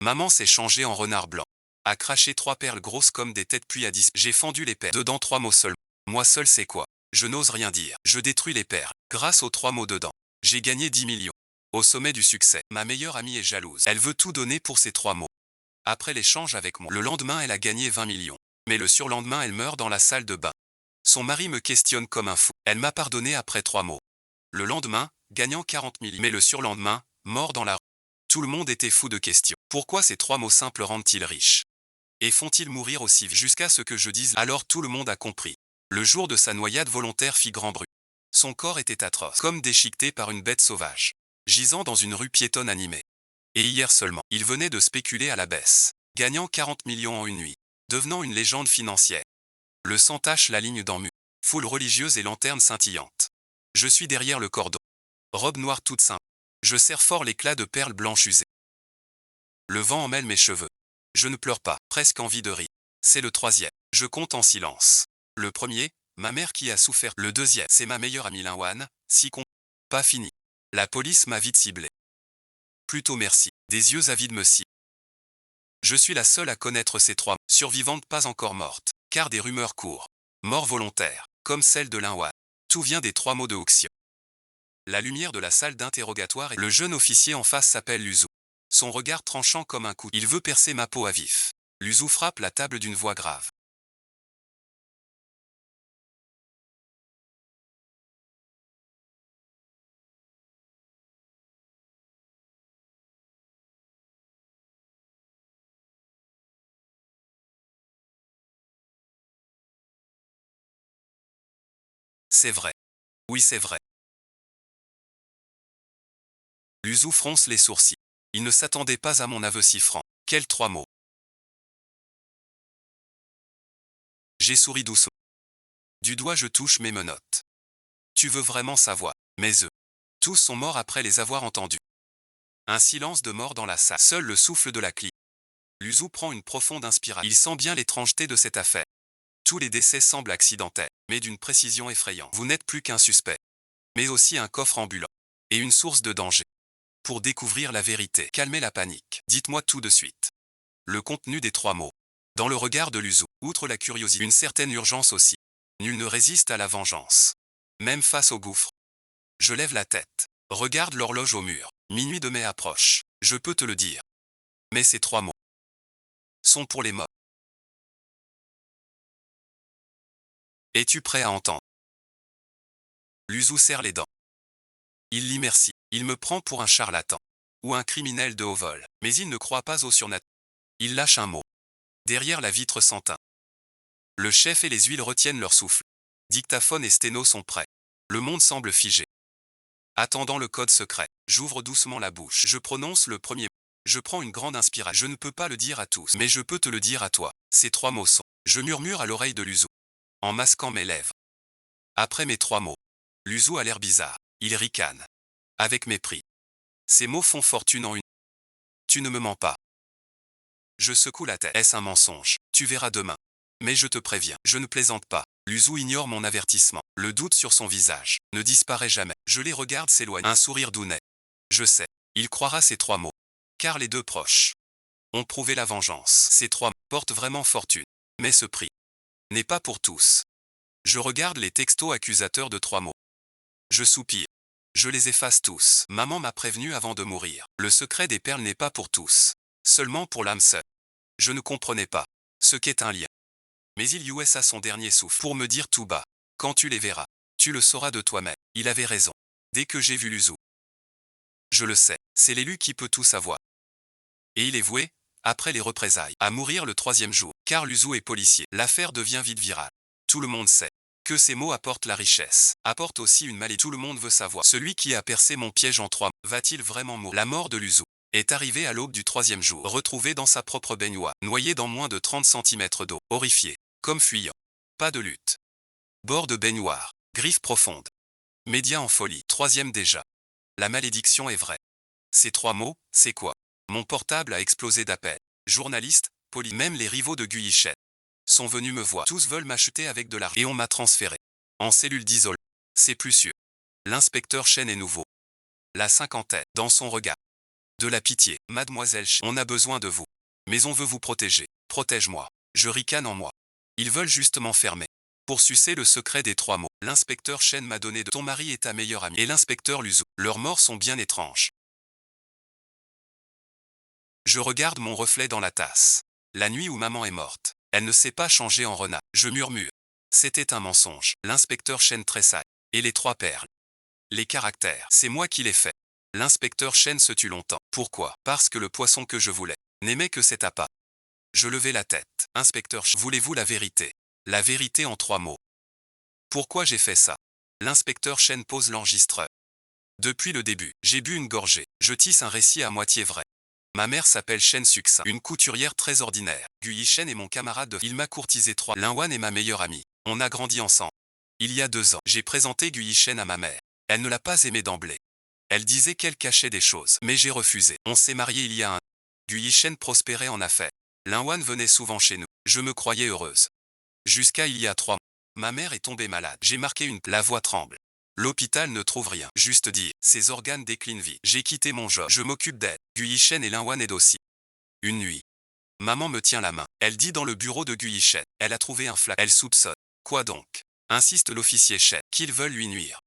Maman s'est changée en renard blanc. A craché 3 perles grosses comme des têtes puis a dit. J'ai fendu les perles. Dedans 3 mots seulement. Moi seul c'est quoi? Je n'ose rien dire. Je détruis les perles. Grâce aux 3 mots dedans. J'ai gagné 10 millions. Au sommet du succès. Ma meilleure amie est jalouse. Elle veut tout donner pour ces 3 mots. Après l'échange avec moi. Le lendemain elle a gagné 20 millions. Mais le surlendemain elle meurt dans la salle de bain. Son mari me questionne comme un fou. Elle m'a pardonné après 3 mots. Le lendemain, gagnant 40 millions. Mais le surlendemain, mort dans la rue. Tout le monde était fou de questions. Pourquoi ces 3 mots simples rendent-ils riches? Et font-ils mourir aussi vite? Jusqu'à ce que je dise. Alors tout le monde a compris. Le jour de sa noyade volontaire fit grand bruit. Son corps était atroce, comme déchiqueté par une bête sauvage, gisant dans une rue piétonne animée. Et hier seulement, il venait de spéculer à la baisse, gagnant 40 millions en une nuit, devenant une légende financière. Le sang tache la ligne d'en mur, foule religieuse et lanterne scintillante. Je suis derrière le cordon. Robe noire toute simple. Je serre fort l'éclat de perles blanches usées. Le vent emmêle mes cheveux. Je ne pleure pas, presque envie de rire. C'est le troisième. Je compte en silence. Le premier, ma mère qui a souffert. Le deuxième, c'est ma meilleure amie Linwan, si con. Pas fini. La police m'a vite ciblé. Plutôt merci. Des yeux avides me ciblent. Je suis la seule à connaître ces 3 survivantes pas encore mortes, car des rumeurs courent. Mort volontaire, comme celle de Linwan. Tout vient des 3 mots de Oxion. La lumière de la salle d'interrogatoire et le jeune officier en face s'appelle Luzou. Son regard tranchant comme un couteau. Il veut percer ma peau à vif. Luzou frappe la table d'une voix grave. C'est vrai. Oui, c'est vrai. Luzou fronce les sourcils. Il ne s'attendait pas à mon aveu si franc. Quels 3 mots? J'ai souri doucement. Du doigt je touche mes menottes. Tu veux vraiment savoir? Mes œufs. Tous sont morts après les avoir entendus. Un silence de mort dans la salle. Seul le souffle de la clim. Luzou prend une profonde inspiration. Il sent bien l'étrangeté de cette affaire. Tous les décès semblent accidentels, mais d'une précision effrayante. Vous n'êtes plus qu'un suspect, mais aussi un coffre ambulant. Et une source de danger. Pour découvrir la vérité, calmez la panique. Dites-moi tout de suite. Le contenu des 3 mots. Dans le regard de Luzou, outre la curiosité, une certaine urgence aussi. Nul ne résiste à la vengeance. Même face au gouffre. Je lève la tête. Regarde l'horloge au mur. Minuit de mai approche. Je peux te le dire. Mais ces 3 mots sont pour les morts. Es-tu prêt à entendre? Luzou serre les dents. Il lit merci. Il me prend pour un charlatan. Ou un criminel de haut vol. Mais il ne croit pas au surnaturel. Il lâche un mot. Derrière la vitre sans teint. Le chef et les huiles retiennent leur souffle. Dictaphone et sténo sont prêts. Le monde semble figé. Attendant le code secret, j'ouvre doucement la bouche. Je prononce le premier mot. Je prends une grande inspiration. Je ne peux pas le dire à tous, mais je peux te le dire à toi. Ces 3 mots sont. Je murmure à l'oreille de Luzou, en masquant mes lèvres. Après mes 3 mots. Luzou a l'air bizarre. Il ricane. Avec mépris. Ces mots font fortune en une. Tu ne me mens pas. Je secoue la tête. Est-ce un mensonge? Tu verras demain. Mais je te préviens, je ne plaisante pas. Luzou ignore mon avertissement. Le doute sur son visage ne disparaît jamais. Je les regarde s'éloigner. Un sourire dounet. Je sais. Il croira ces 3 mots. Car les 2 proches ont prouvé la vengeance. Ces 3 mots portent vraiment fortune. Mais ce prix n'est pas pour tous. Je regarde les textos accusateurs de 3 mots. Je soupire. Je les efface tous. Maman m'a prévenu avant de mourir. Le secret des perles n'est pas pour tous. Seulement pour l'âme seule. Je ne comprenais pas ce qu'est un lien. Mais il y a son dernier souffle pour me dire tout bas. Quand tu les verras, tu le sauras de toi-même. Il avait raison. Dès que j'ai vu Luzou. Je le sais, c'est l'élu qui peut tout savoir. Et il est voué, après les représailles, à mourir le 3e jour. Car Luzou est policier. L'affaire devient vite virale. Tout le monde sait que ces mots apportent la richesse, apportent aussi une maladie. Tout le monde veut savoir. Celui qui a percé mon piège en 3 mots, va-t-il vraiment mourir? La mort de Luzou est arrivée à l'aube du 3e jour, retrouvé dans sa propre baignoire, noyé dans moins de 30 cm d'eau, horrifié, comme fuyant. Pas de lutte. Bord de baignoire, griffes profondes. Média en folie, 3e déjà. La malédiction est vraie. Ces 3 mots, c'est quoi? Mon portable a explosé d'appels. Journalistes, même les rivaux de Guyichette sont venus me voir. Tous veulent m'acheter avec de l'argent. Et on m'a transféré en cellule d'isolement. C'est plus sûr. L'inspecteur Chen est nouveau. La cinquantaine, dans son regard. De la pitié, mademoiselle Chen. On a besoin de vous. Mais on veut vous protéger. Protège-moi. Je ricane en moi. Ils veulent justement fermer. Pour sucer le secret des 3 mots, l'inspecteur Chen m'a donné de ton mari est ta meilleure amie. Et l'inspecteur Luzu. Leurs morts sont bien étranges. Je regarde mon reflet dans la tasse. La nuit où maman est morte, elle ne s'est pas changée en renard. Je murmure. C'était un mensonge. L'inspecteur Chen tressaille. Et les 3 perles. Les caractères, c'est moi qui les fais. L'inspecteur Chen se tue longtemps. Pourquoi? Parce que le poisson que je voulais n'aimait que cet appât. Je levai la tête. Inspecteur Chen, voulez-vous la vérité? La vérité en 3 mots. Pourquoi j'ai fait ça? L'inspecteur Chen pose l'enregistreur. Depuis le début, j'ai bu une gorgée. Je tisse un récit à moitié vrai. Ma mère s'appelle Chen Suxa, une couturière très ordinaire. Guyi Chen est mon camarade de... Il m'a courtisé 3. Linwan est ma meilleure amie. On a grandi ensemble. Il y a 2 ans, j'ai présenté Guyi Chen à ma mère. Elle ne l'a pas aimé d'emblée. Elle disait qu'elle cachait des choses, mais j'ai refusé. On s'est marié il y a 1 an. Guyi Chen prospérait en affaires. Linwan venait souvent chez nous. Je me croyais heureuse. Jusqu'à il y a 3 mois. Ma mère est tombée malade. J'ai marqué une... La voix tremble. L'hôpital ne trouve rien. Juste dire, ses organes déclinent vite. J'ai quitté mon job. Je m'occupe d'elle. Guyi Chen et Linwan aident aussi. Une nuit. Maman me tient la main. Elle dit dans le bureau de Guyi Chen. Elle a trouvé un flacon. Elle soupçonne. Quoi donc? Insiste l'officier Chen. Qu'ils veulent lui nuire.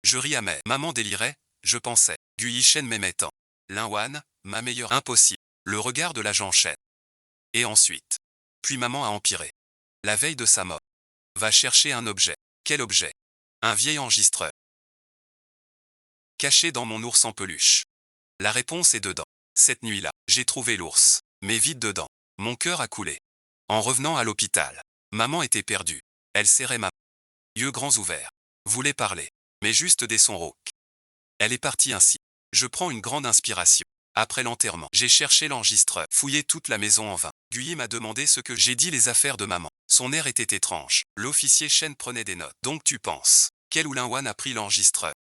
Je ris amer. Maman délirait. Je pensais. Guyi Chen m'aimait tant. Linwan, ma meilleure. Impossible. Le regard de l'agent Chen. Et ensuite. Puis maman a empiré. La veille de sa mort. Va chercher un objet. Quel objet? Un vieil enregistreur. Caché dans mon ours en peluche. La réponse est dedans. Cette nuit-là, j'ai trouvé l'ours. Mais vide dedans. Mon cœur a coulé. En revenant à l'hôpital, maman était perdue. Elle serrait ma main. Yeux grands ouverts. Voulait parler. Mais juste des sons rauques. Elle est partie ainsi. Je prends une grande inspiration. Après l'enterrement, j'ai cherché l'enregistreur, fouillé toute la maison en vain. Guyi m'a demandé ce que j'ai dit les affaires de maman. Son air était étrange. L'officier Chen prenait des notes. Donc tu penses qu'elle ou Linwan a pris l'enregistreur?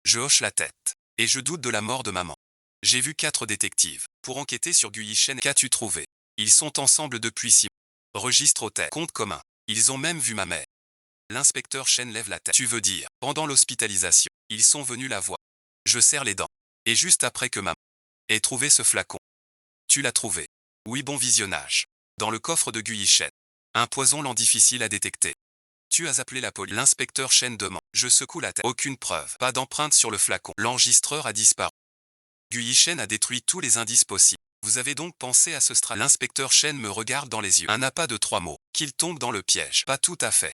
Je hoche la tête. Et je doute de la mort de maman. J'ai vu 4 détectives pour enquêter sur Guyi Chen. Qu'as-tu trouvé? Ils sont ensemble depuis 6 mois. Registre hôtel. Compte commun. Ils ont même vu ma mère. L'inspecteur Chen lève la tête. Tu veux dire, pendant l'hospitalisation, ils sont venus la voir. Je serre les dents. Et juste après que maman ait trouvé ce flacon. Tu l'as trouvé? Oui, bon visionnage. Dans le coffre de Guyi Chen. Un poison lent difficile à détecter. Tu as appelé la police. L'inspecteur Chen demande. Je secoue la tête. Aucune preuve. Pas d'empreinte sur le flacon. L'enregistreur a disparu. Guyi Chen a détruit tous les indices possibles. Vous avez donc pensé à ce strat. L'inspecteur Chen me regarde dans les yeux. Un appât de 3 mots. Qu'il tombe dans le piège. Pas tout à fait.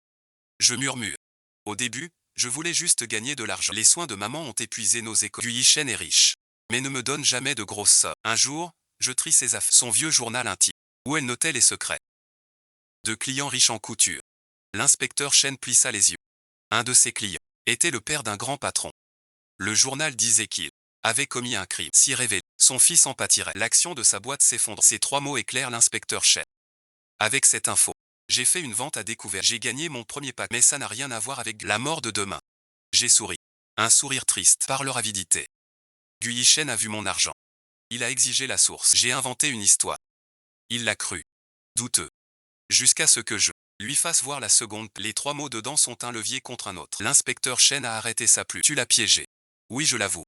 Je murmure. Au début, je voulais juste gagner de l'argent. Les soins de maman ont épuisé nos économies. Guyi Chen est riche. Mais ne me donne jamais de grosses sommes. Un jour, je trie ses affaires. Son vieux journal intime. Où elle notait les secrets de clients riches en couture. L'inspecteur Chen plissa les yeux. Un de ses clients était le père d'un grand patron. Le journal disait qu'il avait commis un crime. S'y révélait, son fils en pâtirait. L'action de sa boîte s'effondre. Ces 3 mots éclairent l'inspecteur Chen. Avec cette info, j'ai fait une vente à découvert. J'ai gagné mon premier pack. Mais ça n'a rien à voir avec la mort de demain. J'ai souri. Un sourire triste par leur avidité. Guyi Chen a vu mon argent. Il a exigé la source. J'ai inventé une histoire. Il l'a cru. Douteux. Jusqu'à ce que je lui fasse voir la seconde. Les 3 mots dedans sont un levier contre un autre. L'inspecteur Chen a arrêté sa plume. Tu l'as piégé. Oui, je l'avoue.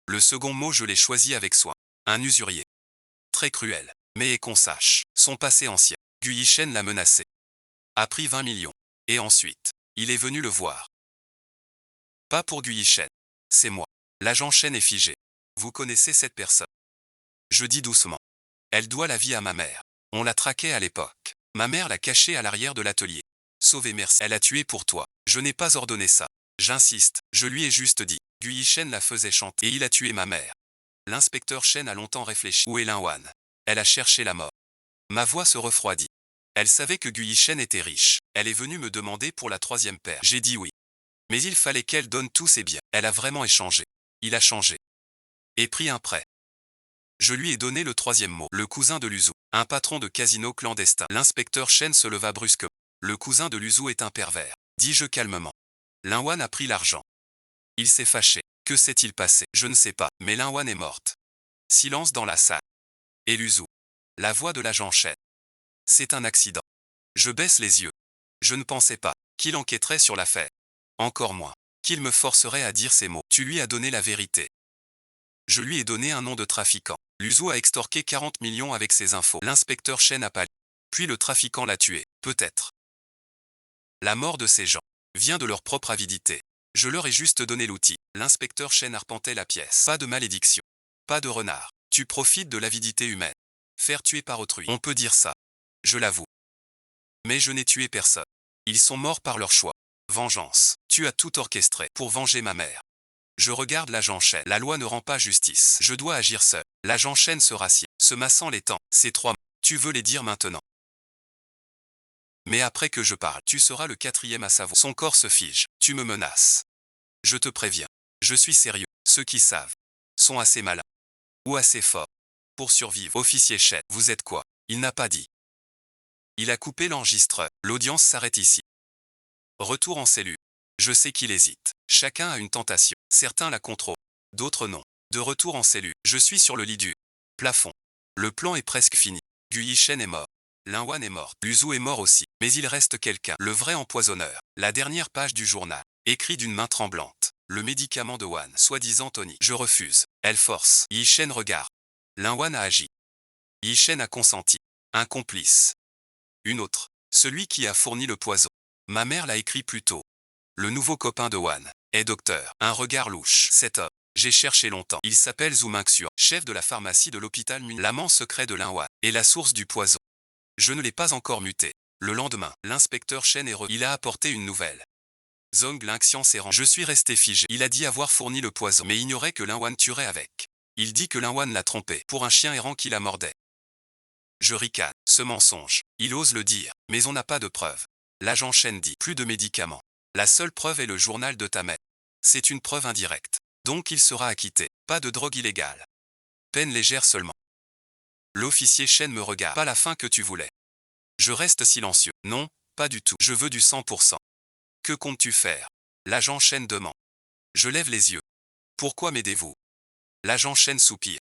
Le second mot, je l'ai choisi avec soin. Un usurier. Très cruel. Mais et qu'on sache, son passé ancien. Guyi Chen l'a menacé. A pris 20 millions. Et ensuite, il est venu le voir. Pas pour Guyi Chen. C'est moi. L'agent Chen est figé. Vous connaissez cette personne? Je dis doucement. Elle doit la vie à ma mère. On l'a traquée à l'époque. Ma mère l'a cachée à l'arrière de l'atelier. Sauvé, merci. Elle a tué pour toi. Je n'ai pas ordonné ça. J'insiste. Je lui ai juste dit. Guyi Chen la faisait chanter. Et il a tué ma mère. L'inspecteur Chen a longtemps réfléchi. Où est Linwan? Elle a cherché la mort. Ma voix se refroidit. Elle savait que Guyi Chen était riche. Elle est venue me demander pour la 3e paire. J'ai dit oui. Mais il fallait qu'elle donne tous ses biens. Elle a vraiment échangé. Il a changé. Et pris un prêt. Je lui ai donné le 3e mot. Le cousin de Luzu. Un patron de casino clandestin. L'inspecteur Chen se leva brusquement. Le cousin de Luzu est un pervers. Dis-je calmement. Linwan a pris l'argent. Il s'est fâché. Que s'est-il passé? Je ne sais pas. Mais Linwan est morte. Silence dans la salle. Et Luzu. La voix de l'agent Chen. C'est un accident. Je baisse les yeux. Je ne pensais pas qu'il enquêterait sur l'affaire. Encore moins qu'il me forcerait à dire ces mots. Tu lui as donné la vérité. Je lui ai donné un nom de trafiquant. L'Uzu a extorqué 40 millions avec ses infos. L'inspecteur Chen a pâli. Puis le trafiquant l'a tué, peut-être. La mort de ces gens vient de leur propre avidité. Je leur ai juste donné l'outil. L'inspecteur Chen arpentait la pièce. Pas de malédiction. Pas de renard. Tu profites de l'avidité humaine. Faire tuer par autrui. On peut dire ça. Je l'avoue. Mais je n'ai tué personne. Ils sont morts par leur choix. Vengeance. Tu as tout orchestré pour venger ma mère. Je regarde l'agent Chen. La loi ne rend pas justice. Je dois agir seul. L'agent Chen se rassied, se massant les temps. Ces 3 mots. Tu veux les dire maintenant. Mais après que je parle, tu seras le 4e à savoir. Son corps se fige. Tu me menaces. Je te préviens. Je suis sérieux. Ceux qui savent sont assez malins. Ou assez forts. Pour survivre. Officier Chen, vous êtes quoi? Il n'a pas dit. Il a coupé l'enregistreur. L'audience s'arrête ici. Retour en cellule. Je sais qu'il hésite. Chacun a une tentation. Certains la contrôlent. D'autres non. De retour en cellule. Je suis sur le lit du plafond. Le plan est presque fini. Gu Yishen est mort. Lin Wan est mort. L'Uzu est mort aussi. Mais il reste quelqu'un. Le vrai empoisonneur. La dernière page du journal. Écrit d'une main tremblante. Le médicament de Wan. Soi-disant Tony. Je refuse. Elle force. Yishen regarde. Lin Wan a agi. Yishen a consenti. Un complice. Une autre. Celui qui a fourni le poison. Ma mère l'a écrit plus tôt. Le nouveau copain de Wan est docteur. Un regard louche. Cet homme. J'ai cherché longtemps. Il s'appelle Zhu Mingxian, chef de la pharmacie de l'hôpital Mun. L'amant secret de Lin Wan est la source du poison. Je ne l'ai pas encore muté. Le lendemain, l'inspecteur Chen est revenu. Il a apporté une nouvelle. Zhong Lingxian s'est rendu. Je suis resté figé. Il a dit avoir fourni le poison, mais ignorait que Lin Wan tuerait avec. Il dit que Lin Wan l'a trompé pour un chien errant qui la mordait. Je ricane. Ce mensonge. Il ose le dire, mais on n'a pas de preuve. L'agent Chen dit, plus de médicaments. La seule preuve est le journal de ta mère. C'est une preuve indirecte. Donc il sera acquitté. Pas de drogue illégale. Peine légère seulement. L'officier Chen me regarde. Pas la fin que tu voulais. Je reste silencieux. Non, pas du tout. Je veux du 100%. Que comptes-tu faire? L'agent Chen demande. Je lève les yeux. Pourquoi m'aidez-vous? L'agent Chen soupire.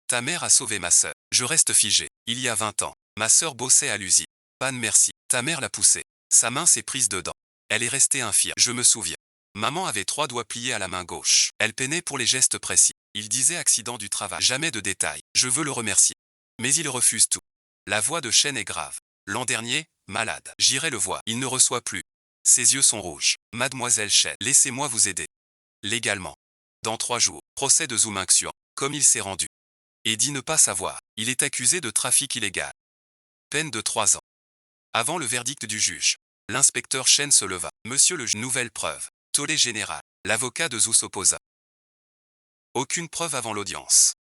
Ta mère a sauvé ma sœur. Je reste figé. Il y a 20 ans. Ma sœur bossait à l'usine. Pan merci. Ta mère l'a poussée. Sa main s'est prise dedans. Elle est restée infirme. Je me souviens. Maman avait 3 doigts pliés à la main gauche. Elle peinait pour les gestes précis. Il disait accident du travail. Jamais de détails. Je veux le remercier. Mais il refuse tout. La voix de Chen est grave. L'an dernier, malade. J'irai le voir. Il ne reçoit plus. Ses yeux sont rouges. Mademoiselle Chen, laissez-moi vous aider. Légalement. Dans 3 jours. Procès de Zhu Mingxian. Comme il s'est rendu. Et dit ne pas savoir. Il est accusé de trafic illégal. Peine de 3 ans. Avant le verdict du juge. L'inspecteur Chen se leva. Monsieur le juge, nouvelle preuve. Tollé général. L'avocat de Zhu s'opposa. Aucune preuve avant l'audience.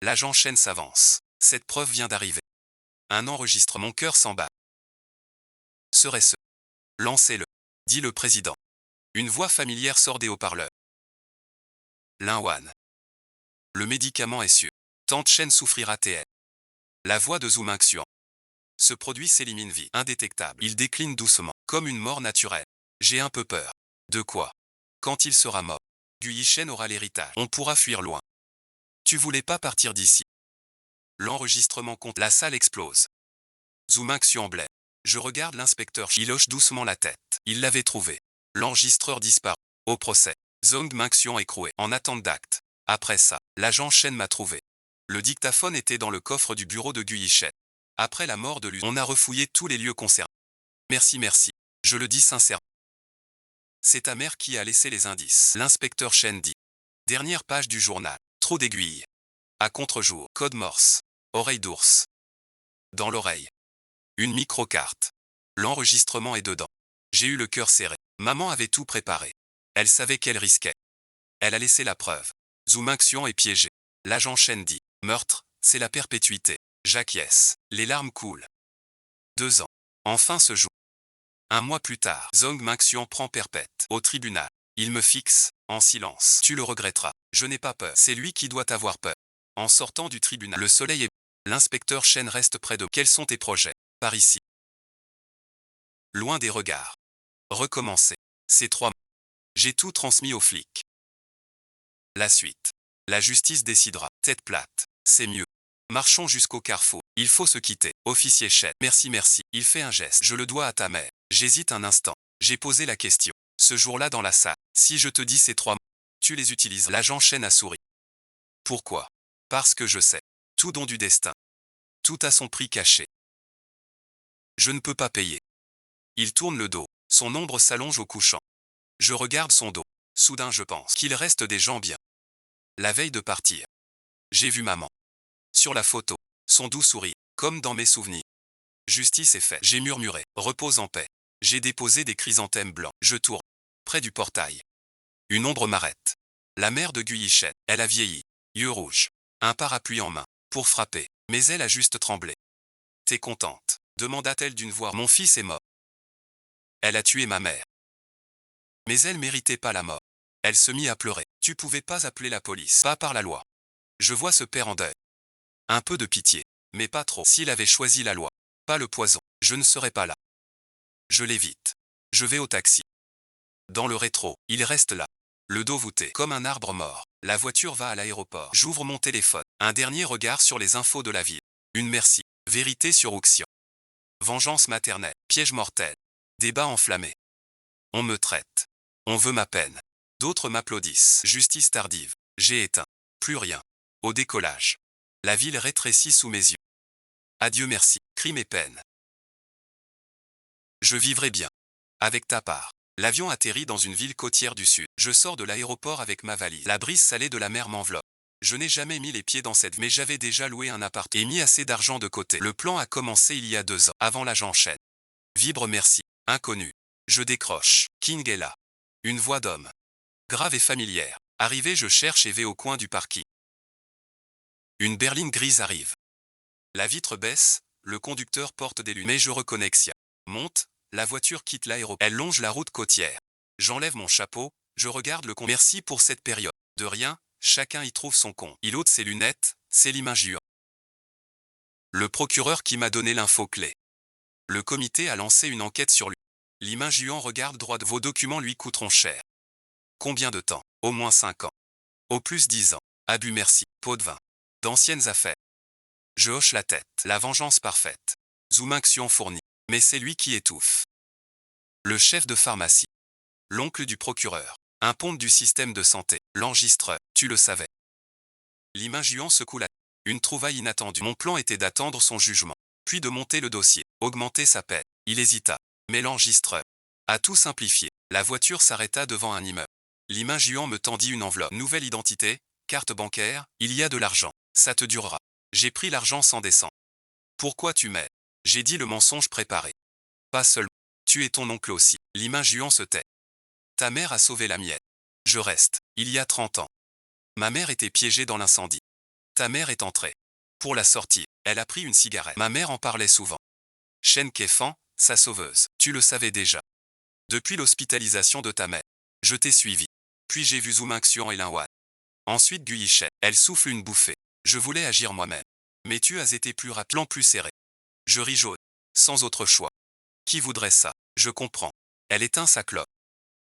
L'agent Chen s'avance. Cette preuve vient d'arriver. Un enregistre. Mon cœur s'en bat. Serait-ce? Lancez-le. Dit le président. Une voix familière sort des haut-parleurs. Lin Wan. Le médicament est sûr. Tante Chen souffrira TL. La voix de Zhu Mingxian. Ce produit s'élimine vite, indétectable. Il décline doucement, comme une mort naturelle. J'ai un peu peur. De quoi? Quand il sera mort, Gu Yishen aura l'héritage. On pourra fuir loin. Tu voulais pas partir d'ici. L'enregistrement compte. La salle explose. Zhu Mingxian blême. Je regarde l'inspecteur. Il hoche doucement la tête. Il l'avait trouvé. L'enregistreur disparaît. Au procès. Zhong Mingxian écroué. En attente d'acte. Après ça, l'agent Chen m'a trouvé. Le dictaphone était dans le coffre du bureau de Gu Yishen. Après la mort de Lu, on a refouillé tous les lieux concernés. Merci, merci. Je le dis sincèrement. C'est ta mère qui a laissé les indices. L'inspecteur Chen dit. Dernière page du journal. Trou d'aiguille. À contre-jour. Code Morse. Oreille d'ours. Dans l'oreille. Une micro-carte. L'enregistrement est dedans. J'ai eu le cœur serré. Maman avait tout préparé. Elle savait qu'elle risquait. Elle a laissé la preuve. Zhu Mingxian est piégé. L'agent Chen dit. Meurtre, c'est la perpétuité. J'acquiesce. Les larmes coulent. 2 ans. Enfin ce jour. 1 mois plus tard, Zhong Mingxian prend perpète. Au tribunal. Il me fixe, en silence. Tu le regretteras. Je n'ai pas peur. C'est lui qui doit avoir peur. En sortant du tribunal, le soleil est... L'inspecteur Chen reste près de... Quels sont tes projets? Par ici. Loin des regards. Recommencer. Ces 3 mots. J'ai tout transmis aux flics. La suite. La justice décidera. Tête plate. C'est mieux. Marchons jusqu'au carrefour. Il faut se quitter. Officier Chen. Merci, merci. Il fait un geste. Je le dois à ta mère. J'hésite un instant. J'ai posé la question. Ce jour-là dans la salle. Si je te dis ces 3 mots, tu les utilises. L'agent Chen a souri. Pourquoi? Parce que je sais. Tout don du destin. Tout a son prix caché. Je ne peux pas payer. Il tourne le dos. Son ombre s'allonge au couchant. Je regarde son dos. Soudain je pense qu'il reste des gens bien. La veille de partir, j'ai vu maman. Sur la photo, son doux sourire, comme dans mes souvenirs. Justice est faite, j'ai murmuré, repose en paix. J'ai déposé des chrysanthèmes blancs, je tourne. Près du portail. Une ombre m'arrête. La mère de Guyichette, elle a vieilli, yeux rouges, un parapluie en main, pour frapper, mais elle a juste tremblé. T'es contente? Demanda-t-elle d'une voix. Mon fils est mort. Elle a tué ma mère. Mais elle méritait pas la mort. Elle se mit à pleurer. Tu pouvais pas appeler la police, pas par la loi. Je vois ce père en deuil. Un peu de pitié, mais pas trop. S'il avait choisi la loi, pas le poison, je ne serais pas là. Je l'évite. Je vais au taxi. Dans le rétro, il reste là. Le dos voûté, comme un arbre mort. La voiture va à l'aéroport. J'ouvre mon téléphone. Un dernier regard sur les infos de la ville. Une merci. Vérité sur auction. Vengeance maternelle. Piège mortel. Débat enflammé. On me traite. On veut ma peine. D'autres m'applaudissent. Justice tardive. J'ai éteint. Plus rien. Au décollage. La ville rétrécit sous mes yeux. Adieu merci. Crime et peine. Je vivrai bien. Avec ta part. L'avion atterrit dans une ville côtière du sud. Je sors de l'aéroport avec ma valise. La brise salée de la mer m'enveloppe. Je n'ai jamais mis les pieds dans cette ville, mais j'avais déjà loué un appart et mis assez d'argent de côté. Le plan a commencé il y a 2 ans. Avant là j'enchaîne. Vibre merci. Inconnu. Je décroche. King est là. Une voix d'homme. Grave et familière. Arrivé je cherche et vais au coin du parking. Une berline grise arrive. La vitre baisse, le conducteur porte des lunettes. Mais je reconnais Xia. Monte, la voiture quitte l'aéroport. Elle longe la route côtière. J'enlève mon chapeau, je regarde le compte. Merci pour cette période. De rien, chacun y trouve son compte. Il ôte ses lunettes, c'est Liming Juan. Le procureur qui m'a donné l'info clé. Le comité a lancé une enquête sur lui. Liming Juan regarde droit. Vos documents lui coûteront cher. Combien de temps? Au moins 5 ans. Au plus 10 ans. Abus merci. Pot de vin. D'anciennes affaires. Je hoche la tête. La vengeance parfaite. Zouminxion fourni. Mais c'est lui qui étouffe. Le chef de pharmacie. L'oncle du procureur. Un ponte du système de santé. L'enregistreur. Tu le savais. Liming Juan secoue la tête. Une trouvaille inattendue. Mon plan était d'attendre son jugement. Puis de monter le dossier. Augmenter sa peine. Il hésita. Mais l'enregistreur a tout simplifié. La voiture s'arrêta devant un immeuble. Liming Juan me tendit une enveloppe. Nouvelle identité, carte bancaire, il y a de l'argent. Ça te durera. J'ai pris l'argent sans descendre. Pourquoi tu m'aides? J'ai dit le mensonge préparé. Pas seulement. Tu es ton oncle aussi. Liming Juan se tait. Ta mère a sauvé la mienne. Je reste. Il y a 30 ans. Ma mère était piégée dans l'incendie. Ta mère est entrée. Pour la sortir, elle a pris une cigarette. Ma mère en parlait souvent. Shen Kefan, sa sauveuse. Tu le savais déjà. Depuis l'hospitalisation de ta mère, je t'ai suivi. Puis j'ai vu Zouminxion et Linwan. Ensuite Guyichette. Elle souffle une bouffée. Je voulais agir moi-même. Mais tu as été plus rapide, plan plus serré. Je ris jaune. Sans autre choix. Qui voudrait ça? Je comprends. Elle éteint sa clope.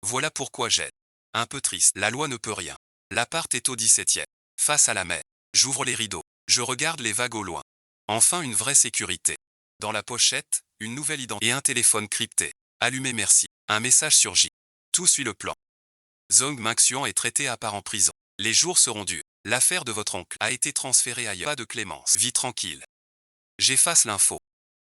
Voilà pourquoi j'aide. Un peu triste. La loi ne peut rien. L'appart est au 17e. Face à la mer. J'ouvre les rideaux. Je regarde les vagues au loin. Enfin une vraie sécurité. Dans la pochette, une nouvelle identité et un téléphone crypté. Allumé merci. Un message surgit. Tout suit le plan. Zong Minxian est traité à part en prison. Les jours seront durs. L'affaire de votre oncle a été transférée ailleurs. Pas de clémence. Vie tranquille. J'efface l'info.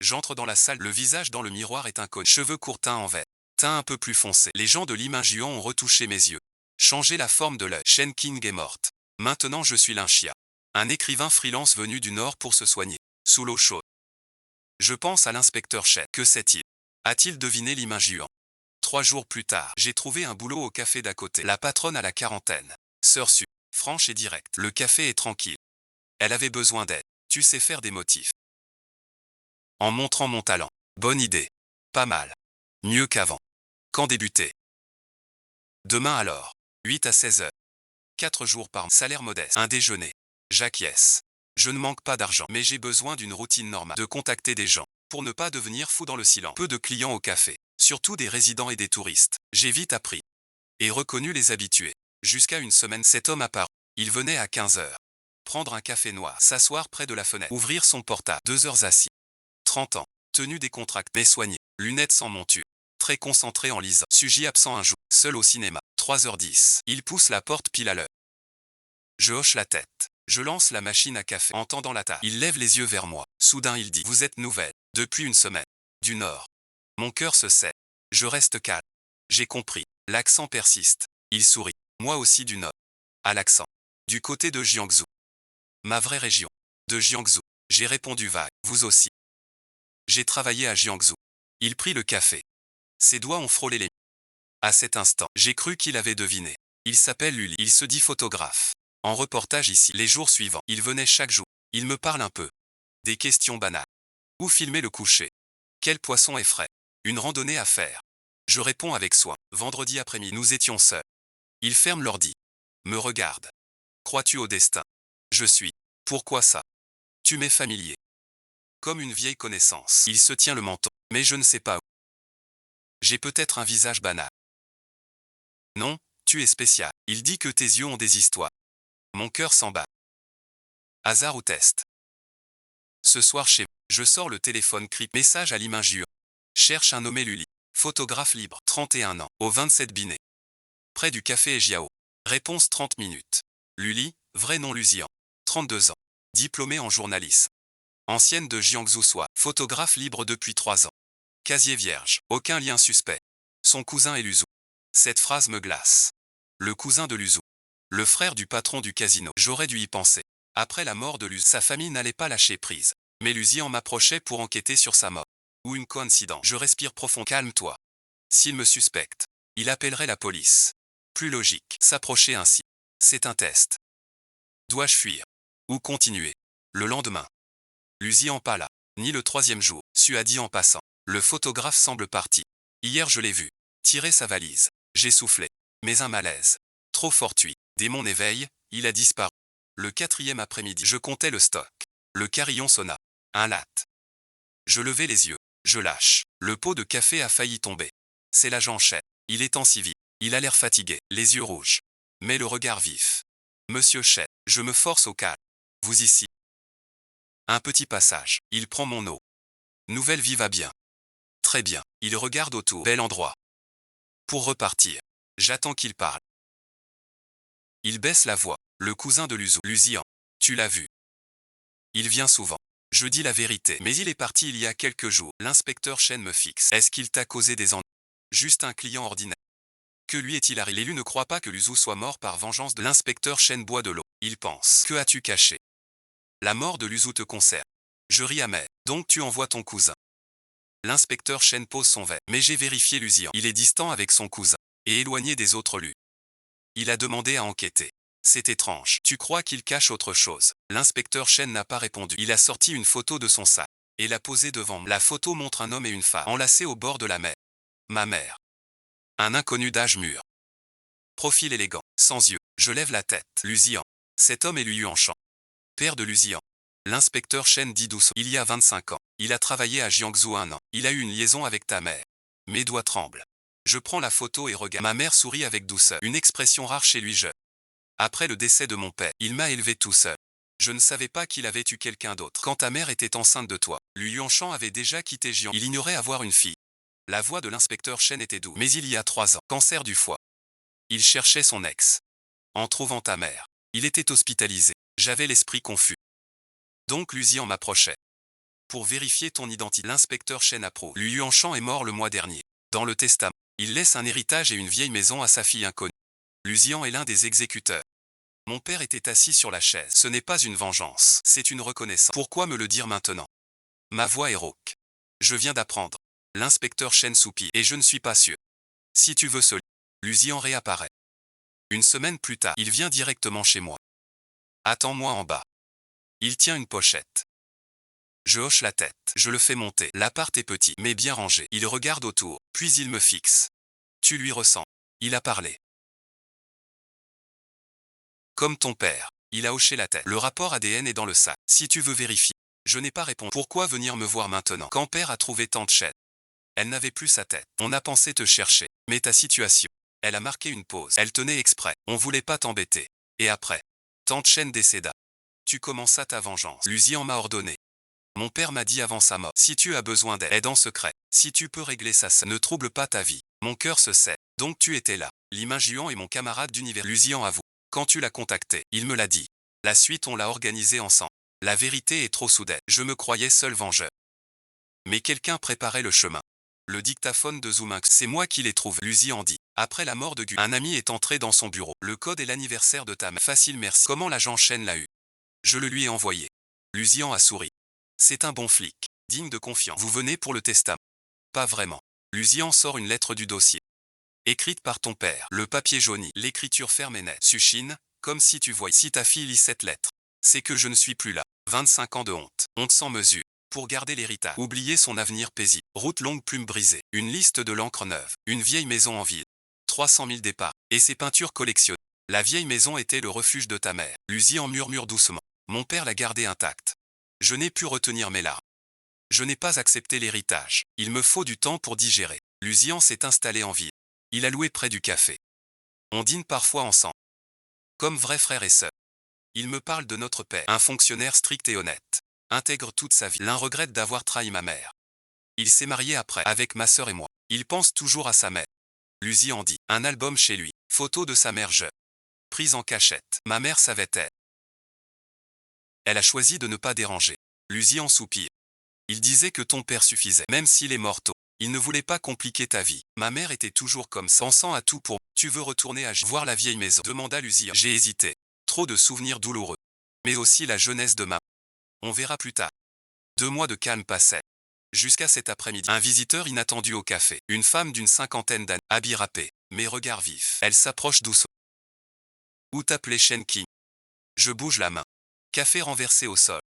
J'entre dans la salle. Le visage dans le miroir est inconnu. Cheveux courts teints en vert. Teint un peu plus foncé. Les gens de Liming Juan ont retouché mes yeux. Changé la forme de l'œil. Shen King est morte. Maintenant je suis Linxia. Un écrivain freelance venu du Nord pour se soigner. Sous l'eau chaude. Je pense à l'inspecteur Shen. Que sait-il? A-t-il deviné Liming Juan? 3 jours plus tard, j'ai trouvé un boulot au café d'à côté. La patronne à la quarantaine. Sœur Su. Franche et directe. Le café est tranquille. Elle avait besoin d'aide. Tu sais faire des motifs. En montrant mon talent. Bonne idée. Pas mal. Mieux qu'avant. Quand débuter? Demain alors. 8 à 16 heures. 4 jours par mois. Salaire modeste. Un déjeuner. J'acquiesce. Je ne manque pas d'argent, mais j'ai besoin d'une routine normale. De contacter des gens. Pour ne pas devenir fou dans le silence. Peu de clients au café. Surtout des résidents et des touristes. J'ai vite appris. Et reconnu les habitués. Jusqu'à une semaine, cet homme apparut. Il venait à 15 heures. Prendre un café noir. S'asseoir près de la fenêtre. Ouvrir son portable. 2 heures assis. 30 ans. Tenue décontractée. Mais soignée. Lunettes sans monture. Très concentré en lisant. Sujet absent un jour. Seul au cinéma. 3h10. Il pousse la porte pile à l'heure. Je hoche la tête. Je lance la machine à café en tendant la table. Il lève les yeux vers moi. Soudain il dit « Vous êtes nouvelle. Depuis une semaine. Du Nord. » Mon cœur se serre. Je reste calme. J'ai compris. L'accent persiste. Il sourit. Moi aussi du Nord. À l'accent. Du côté de Jiangsu. Ma vraie région. De Jiangsu. J'ai répondu vague. Vous aussi. J'ai travaillé à Jiangsu. Il prit le café. Ses doigts ont frôlé les miens. À cet instant, j'ai cru qu'il avait deviné. Il s'appelle Luli. Il se dit photographe. En reportage ici. Les jours suivants, il venait chaque jour. Il me parle un peu. Des questions banales. Où filmer le coucher? Quel poisson est frais? Une randonnée à faire. Je réponds avec soin. Vendredi après-midi, nous étions seuls. Il ferme l'ordi. Me regarde. Crois-tu au destin? Je suis. Pourquoi ça? Tu m'es familier. Comme une vieille connaissance. Il se tient le menton. Mais je ne sais pas où. J'ai peut-être un visage banal. Non, tu es spécial. Il dit que tes yeux ont des histoires. Mon cœur s'en bat. Hasard ou test? Ce soir chez moi, je sors le téléphone crypte. Message à Limingiur. Cherche un nommé Luli. Photographe libre, 31 ans, au 27 Binet. Près du café Ejiao. Réponse 30 minutes. Luli, vrai nom Lusian. 32 ans. Diplômée en journalisme. Ancienne de Jiangsu Soi. Photographe libre depuis 3 ans. Casier vierge. Aucun lien suspect. Son cousin est Luzu. Cette phrase me glace. Le cousin de Luzu. Le frère du patron du casino. J'aurais dû y penser. Après la mort de Luzu, sa famille n'allait pas lâcher prise. Mais Luzian m'approchait pour enquêter sur sa mort. Ou une coïncidence. Je respire profond. Calme-toi. S'il me suspecte, il appellerait la police. Plus logique. S'approcher ainsi. C'est un test. Dois-je fuir? Ou continuer? Le lendemain. Luzian pas là. Ni le 3e jour. Su a dit en passant. Le photographe semble parti. Hier je l'ai vu. Tirer sa valise. J'ai soufflé. Mais un malaise. Trop fortuit. Dès mon éveil, il a disparu. Le 4e après-midi, je comptais le stock. Le carillon sonna. Un latte. Je levai les yeux. Je lâche. Le pot de café a failli tomber. C'est l'agent chef. Il est en civil. Il a l'air fatigué, les yeux rouges. Mais le regard vif. Monsieur chef, je me force au calme. Vous ici. Un petit passage. Il prend mon eau. Nouvelle vie va bien. Très bien. Il regarde autour. Bel endroit. Pour repartir. J'attends qu'il parle. Il baisse la voix. Le cousin de Luzu. Luzian. Tu l'as vu. Il vient souvent. Je dis la vérité. Mais il est parti il y a quelques jours. L'inspecteur Chen me fixe. Est-ce qu'il t'a causé des ennuis? Juste un client ordinaire. Que lui est-il arrivé? L'élu ne croit pas que Luzu soit mort par vengeance de l'inspecteur Chen boit de l'eau. Il pense. Que as-tu caché? La mort de Luzu te concerne. Je ris amer. Donc tu envoies ton cousin. L'inspecteur Chen pose son verre. Mais j'ai vérifié Luzian. Il est distant avec son cousin. Et éloigné des autres lus. Il a demandé à enquêter. C'est étrange. Tu crois qu'il cache autre chose? L'inspecteur Chen n'a pas répondu. Il a sorti une photo de son sac. Et l'a posée devant moi. La photo montre un homme et une femme enlacés au bord de la mer. Ma mère. Un inconnu d'âge mûr. Profil élégant, sans yeux. Je lève la tête. Luzian. Cet homme est Liu Yuanshan. Père de Luzian. L'inspecteur Chen dit doucement. Il y a 25 ans. Il a travaillé à Jiangsu 1 an. Il a eu une liaison avec ta mère. Mes doigts tremblent. Je prends la photo et regarde. Ma mère sourit avec douceur. Une expression rare chez lui. Après le décès de mon père, il m'a élevé tout seul. Je ne savais pas qu'il avait eu quelqu'un d'autre. Quand ta mère était enceinte de toi, Liu Yuanshan avait déjà quitté Jiangsu. Il ignorait avoir une fille. La voix de l'inspecteur Chen était douce. Mais il y a 3 ans, cancer du foie. Il cherchait son ex. En trouvant ta mère, il était hospitalisé. J'avais l'esprit confus. Donc Luzian m'approchait. Pour vérifier ton identité, l'inspecteur Chen approuve. Liu Yuanshan est mort le mois dernier. Dans le testament, il laisse un héritage et une vieille maison à sa fille inconnue. Luzian est l'un des exécuteurs. Mon père était assis sur la chaise. Ce n'est pas une vengeance, c'est une reconnaissance. Pourquoi me le dire maintenant? Ma voix est rauque. Je viens d'apprendre. L'inspecteur Chen soupire. Et je ne suis pas sûr. Si tu veux ce livre. Luzian réapparaît. Une semaine plus tard, il vient directement chez moi. Attends-moi en bas. Il tient une pochette. Je hoche la tête. Je le fais monter. L'appart est petit, mais bien rangé. Il regarde autour, puis il me fixe. Tu lui ressembles. Il a parlé. Comme ton père. Il a hoché la tête. Le rapport ADN est dans le sac. Si tu veux vérifier. Je n'ai pas répondu. Pourquoi venir me voir maintenant? Quand père a trouvé tante Chen. Elle n'avait plus sa tête. On a pensé te chercher. Mais ta situation. Elle a marqué une pause. Elle tenait exprès. On voulait pas t'embêter. Et après. Tante Chen décéda. Tu commenças ta vengeance. Luzian m'a ordonné. Mon père m'a dit avant sa mort. Si tu as besoin d'aide, aide en secret. Si tu peux régler ça, ne trouble pas ta vie. Mon cœur se sait. Donc tu étais là. Lima Juan est mon camarade d'univers. Luzian avoue. Quand tu l'as contacté, il me l'a dit. La suite on l'a organisée ensemble. La vérité est trop soudaine. Je me croyais seul vengeur. Mais quelqu'un préparait le chemin. Le dictaphone de Zoominx, c'est moi qui l'ai trouvé. Lucie en dit. Après la mort de Gu, un ami est entré dans son bureau. Le code est l'anniversaire de ta mère. Facile merci. Comment l'agent Chen l'a eu? Je le lui ai envoyé. Lucian a souri. C'est un bon flic. Digne de confiance. Vous venez pour le testament? Pas vraiment. Lucian sort une lettre du dossier. Écrite par ton père. Le papier jauni. L'écriture ferme et nette. Sushine, comme si tu voyais. Si ta fille lit cette lettre, c'est que je ne suis plus là. 25 ans de honte. Honte sans mesure. Pour garder l'héritage. Oublier son avenir paisible. Route longue plume brisée. Une liste de l'encre neuve. Une vieille maison en ville. 300 000 départs. Et ses peintures collectionnées. La vieille maison était le refuge de ta mère. Lucian murmure doucement. Mon père l'a gardée intacte. Je n'ai pu retenir mes larmes. Je n'ai pas accepté l'héritage. Il me faut du temps pour digérer. Lucian s'est installé en ville. Il a loué près du café. On dîne parfois ensemble. Comme vrais frères et sœurs. Il me parle de notre père. Un fonctionnaire strict et honnête. Intègre toute sa vie. L'un regrette d'avoir trahi ma mère. Il s'est marié après, avec ma sœur et moi. Il pense toujours à sa mère. Lucian dit. Un album chez lui. Photo de sa mère jeune. Prise en cachette. Ma mère savait-elle? Elle a choisi de ne pas déranger. Lucian soupire. Il disait que ton père suffisait, même s'il est mort tôt. Il ne voulait pas compliquer ta vie. Ma mère était toujours comme ça, pensant à tout pour... Tu veux retourner à voir la vieille maison? Demanda Lucian. J'ai hésité. Trop de souvenirs douloureux. Mais aussi la jeunesse de ma... On verra plus tard. 2 mois de calme passaient. Jusqu'à cet après-midi. Un visiteur inattendu au café. Une femme d'une cinquantaine d'années. Habit râpé, mais regard vif. Elle s'approche doucement. Où t'appelais Shen King? Je bouge la main. Café renversé au sol.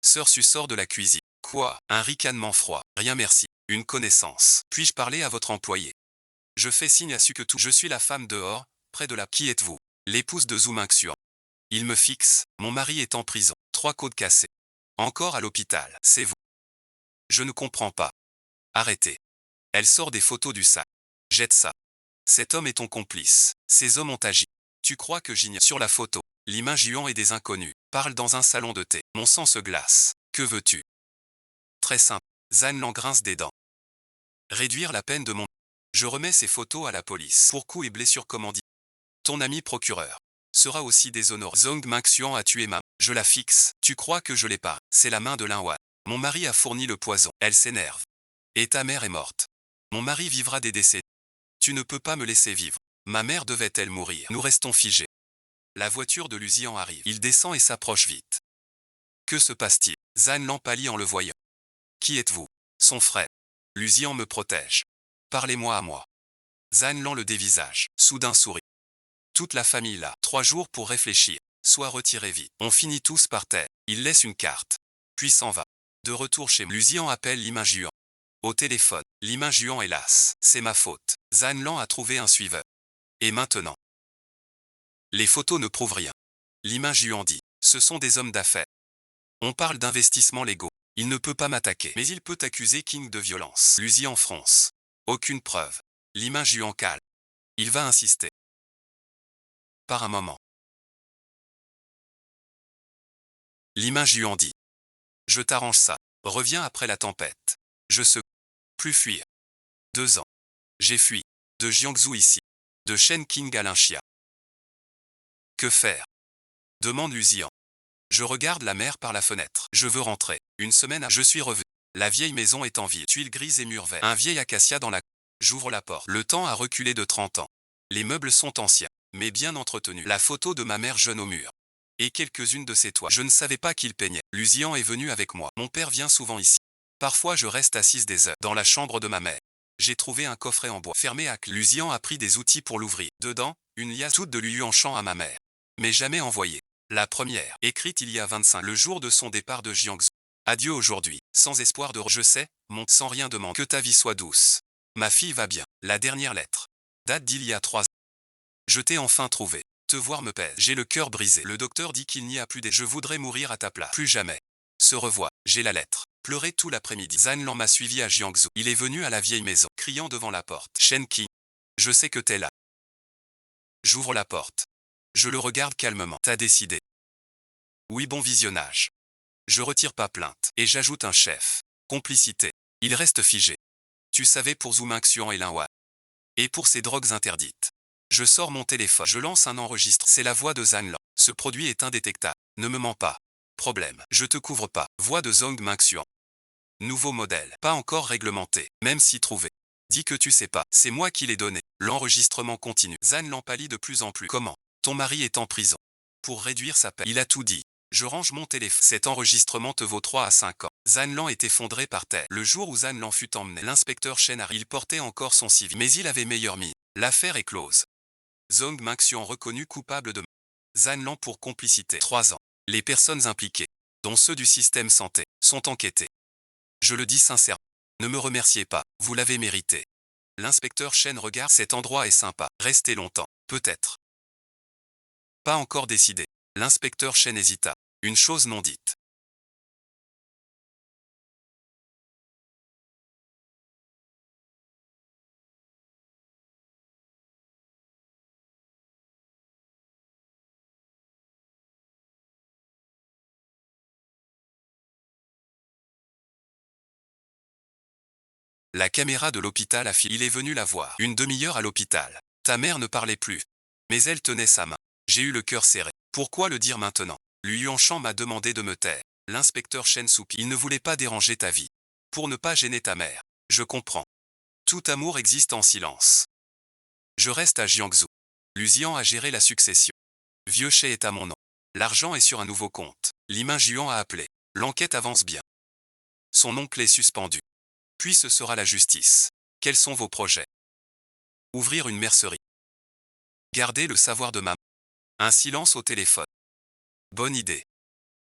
Sœur Su sort de la cuisine. Quoi? Un ricanement froid. Rien merci. Une connaissance. Puis-je parler à votre employé? Je fais signe à Su que tout. Je suis la femme dehors, près de la... Qui êtes-vous? L'épouse de Zoominx. Il me fixe. Mon mari est en prison. 3 côtes cassées. Encore à l'hôpital. C'est vous. Je ne comprends pas. Arrêtez. Elle sort des photos du sac. Jette ça. Cet homme est ton complice. Ces hommes ont agi. Tu crois que j'ignore? Sur la photo, Lima Juan et des inconnus parlent dans un salon de thé. Mon sang se glace. Que veux-tu? Très simple. Zan Lang grince des dents. Réduire la peine de mon... Je remets ces photos à la police. Pour coups et blessures commandites. Ton ami procureur sera aussi déshonoré. Zong Minxian a tué ma... Je la fixe. Tu crois que je l'ai pas? C'est la main de Lin Wan. Mon mari a fourni le poison. Elle s'énerve. Et ta mère est morte. Mon mari vivra des décès. Tu ne peux pas me laisser vivre. Ma mère devait-elle mourir? Nous restons figés. La voiture de Lucian arrive. Il descend et s'approche vite. Que se passe-t-il? Zan Lang pâlit en le voyant. Qui êtes-vous? Son frère. Lucian me protège. Parlez-moi à moi. Zan Lang le dévisage. Soudain sourit. Toute la famille là. 3 jours pour réfléchir. Soit retiré vite. On finit tous par terre. Il laisse une carte. Puis s'en va. De retour chez moi. Lucian appelle Lima Juan. Au téléphone. Lima Juan hélas. C'est ma faute. Zan Lang a trouvé un suiveur. Et maintenant? Les photos ne prouvent rien. Lima Juan dit. Ce sont des hommes d'affaires. On parle d'investissements légaux. Il ne peut pas m'attaquer. Mais il peut accuser King de violence. Lucian fronce. Aucune preuve. Lima Juan calme. Il va insister. Par un moment. Lima Juan dit. Je t'arrange ça. Reviens après la tempête. Je sais. Plus fuir. 2 ans. J'ai fui. De Jiangsu ici. De Shen King à Linxia. Que faire? Demande Lucian. Je regarde la mer par la fenêtre. Je veux rentrer. Une semaine à... Je suis revenu. La vieille maison est en ville. Tuiles grises et murs verts. Un vieil acacia dans la... J'ouvre la porte. Le temps a reculé de 30 ans. Les meubles sont anciens, mais bien entretenus. La photo de ma mère jeune au mur. Et quelques-unes de ses toiles. Je ne savais pas qu'il peignait. Lucian est venu avec moi. Mon père vient souvent ici. Parfois je reste assise des heures. Dans la chambre de ma mère. J'ai trouvé un coffret en bois. Fermé à clé. Lucian a pris des outils pour l'ouvrir. Dedans, une liasse toute de lui en chant à ma mère. Mais jamais envoyée. La première, écrite il y a 25, le jour de son départ de Jiangsu. Adieu aujourd'hui, sans espoir de... Je sais, sans rien demander. Que ta vie soit douce. Ma fille va bien. La dernière lettre. Date d'il y a 3 ans. Je t'ai enfin trouvé. Te voir me pèse. J'ai le cœur brisé. Le docteur dit qu'il n'y a plus des... Je voudrais mourir à ta place. Plus jamais. Se revoit. J'ai la lettre. Pleurer tout l'après-midi. Zan Lang m'a suivi à Jiangsu. Il est venu à la vieille maison, criant devant la porte. Shen King. Je sais que t'es là. J'ouvre la porte. Je le regarde calmement. T'as décidé. Oui, bon visionnage. Je retire pas plainte. Et j'ajoute un chef. Complicité. Il reste figé. Tu savais pour Zoominx et Lin Wan. Et pour ces drogues interdites. Je sors mon téléphone. Je lance un enregistre. C'est la voix de Zan Lang. Ce produit est indétectable. Ne me mens pas. Problème. Je te couvre pas. Voix de Zhong Mingxuan. Nouveau modèle. Pas encore réglementé. Même si trouvé. Dis que tu sais pas. C'est moi qui l'ai donné. L'enregistrement continue. Zhan l'empalit de plus en plus. Comment? Ton mari est en prison. Pour réduire sa peine. Il a tout dit. Je range mon téléphone. Cet enregistrement te vaut 3 à 5 ans. Zhan Lan est effondré par terre. Le jour où Zhan Lan fut emmené, l'inspecteur Chen arrive. Il portait encore son civil. Mais il avait meilleure mine. L'affaire est close. Zhong Mingxuan reconnu coupable de Zhan Lan pour complicité. 3 ans. Les personnes impliquées, dont ceux du système santé, sont enquêtées. Je le dis sincèrement. Ne me remerciez pas, vous l'avez mérité. L'inspecteur Chen regarde. Cet endroit est sympa. Restez longtemps, peut-être. Pas encore décidé. L'inspecteur Chen hésita. Une chose non dite. La caméra de l'hôpital a filmé. Il est venu la voir. Une demi-heure à l'hôpital. Ta mère ne parlait plus. Mais elle tenait sa main. J'ai eu le cœur serré. Pourquoi le dire maintenant? Lu Yuanshan m'a demandé de me taire. L'inspecteur Chen soupira. Il ne voulait pas déranger ta vie. Pour ne pas gêner ta mère. Je comprends. Tout amour existe en silence. Je reste à Jiangsu. Luzian a géré la succession. Vieux Che est à mon nom. L'argent est sur un nouveau compte. Lima Juan a appelé. L'enquête avance bien. Son oncle est suspendu. Puis ce sera la justice. Quels sont vos projets? Ouvrir une mercerie. Garder le savoir de maman. Un silence au téléphone. Bonne idée.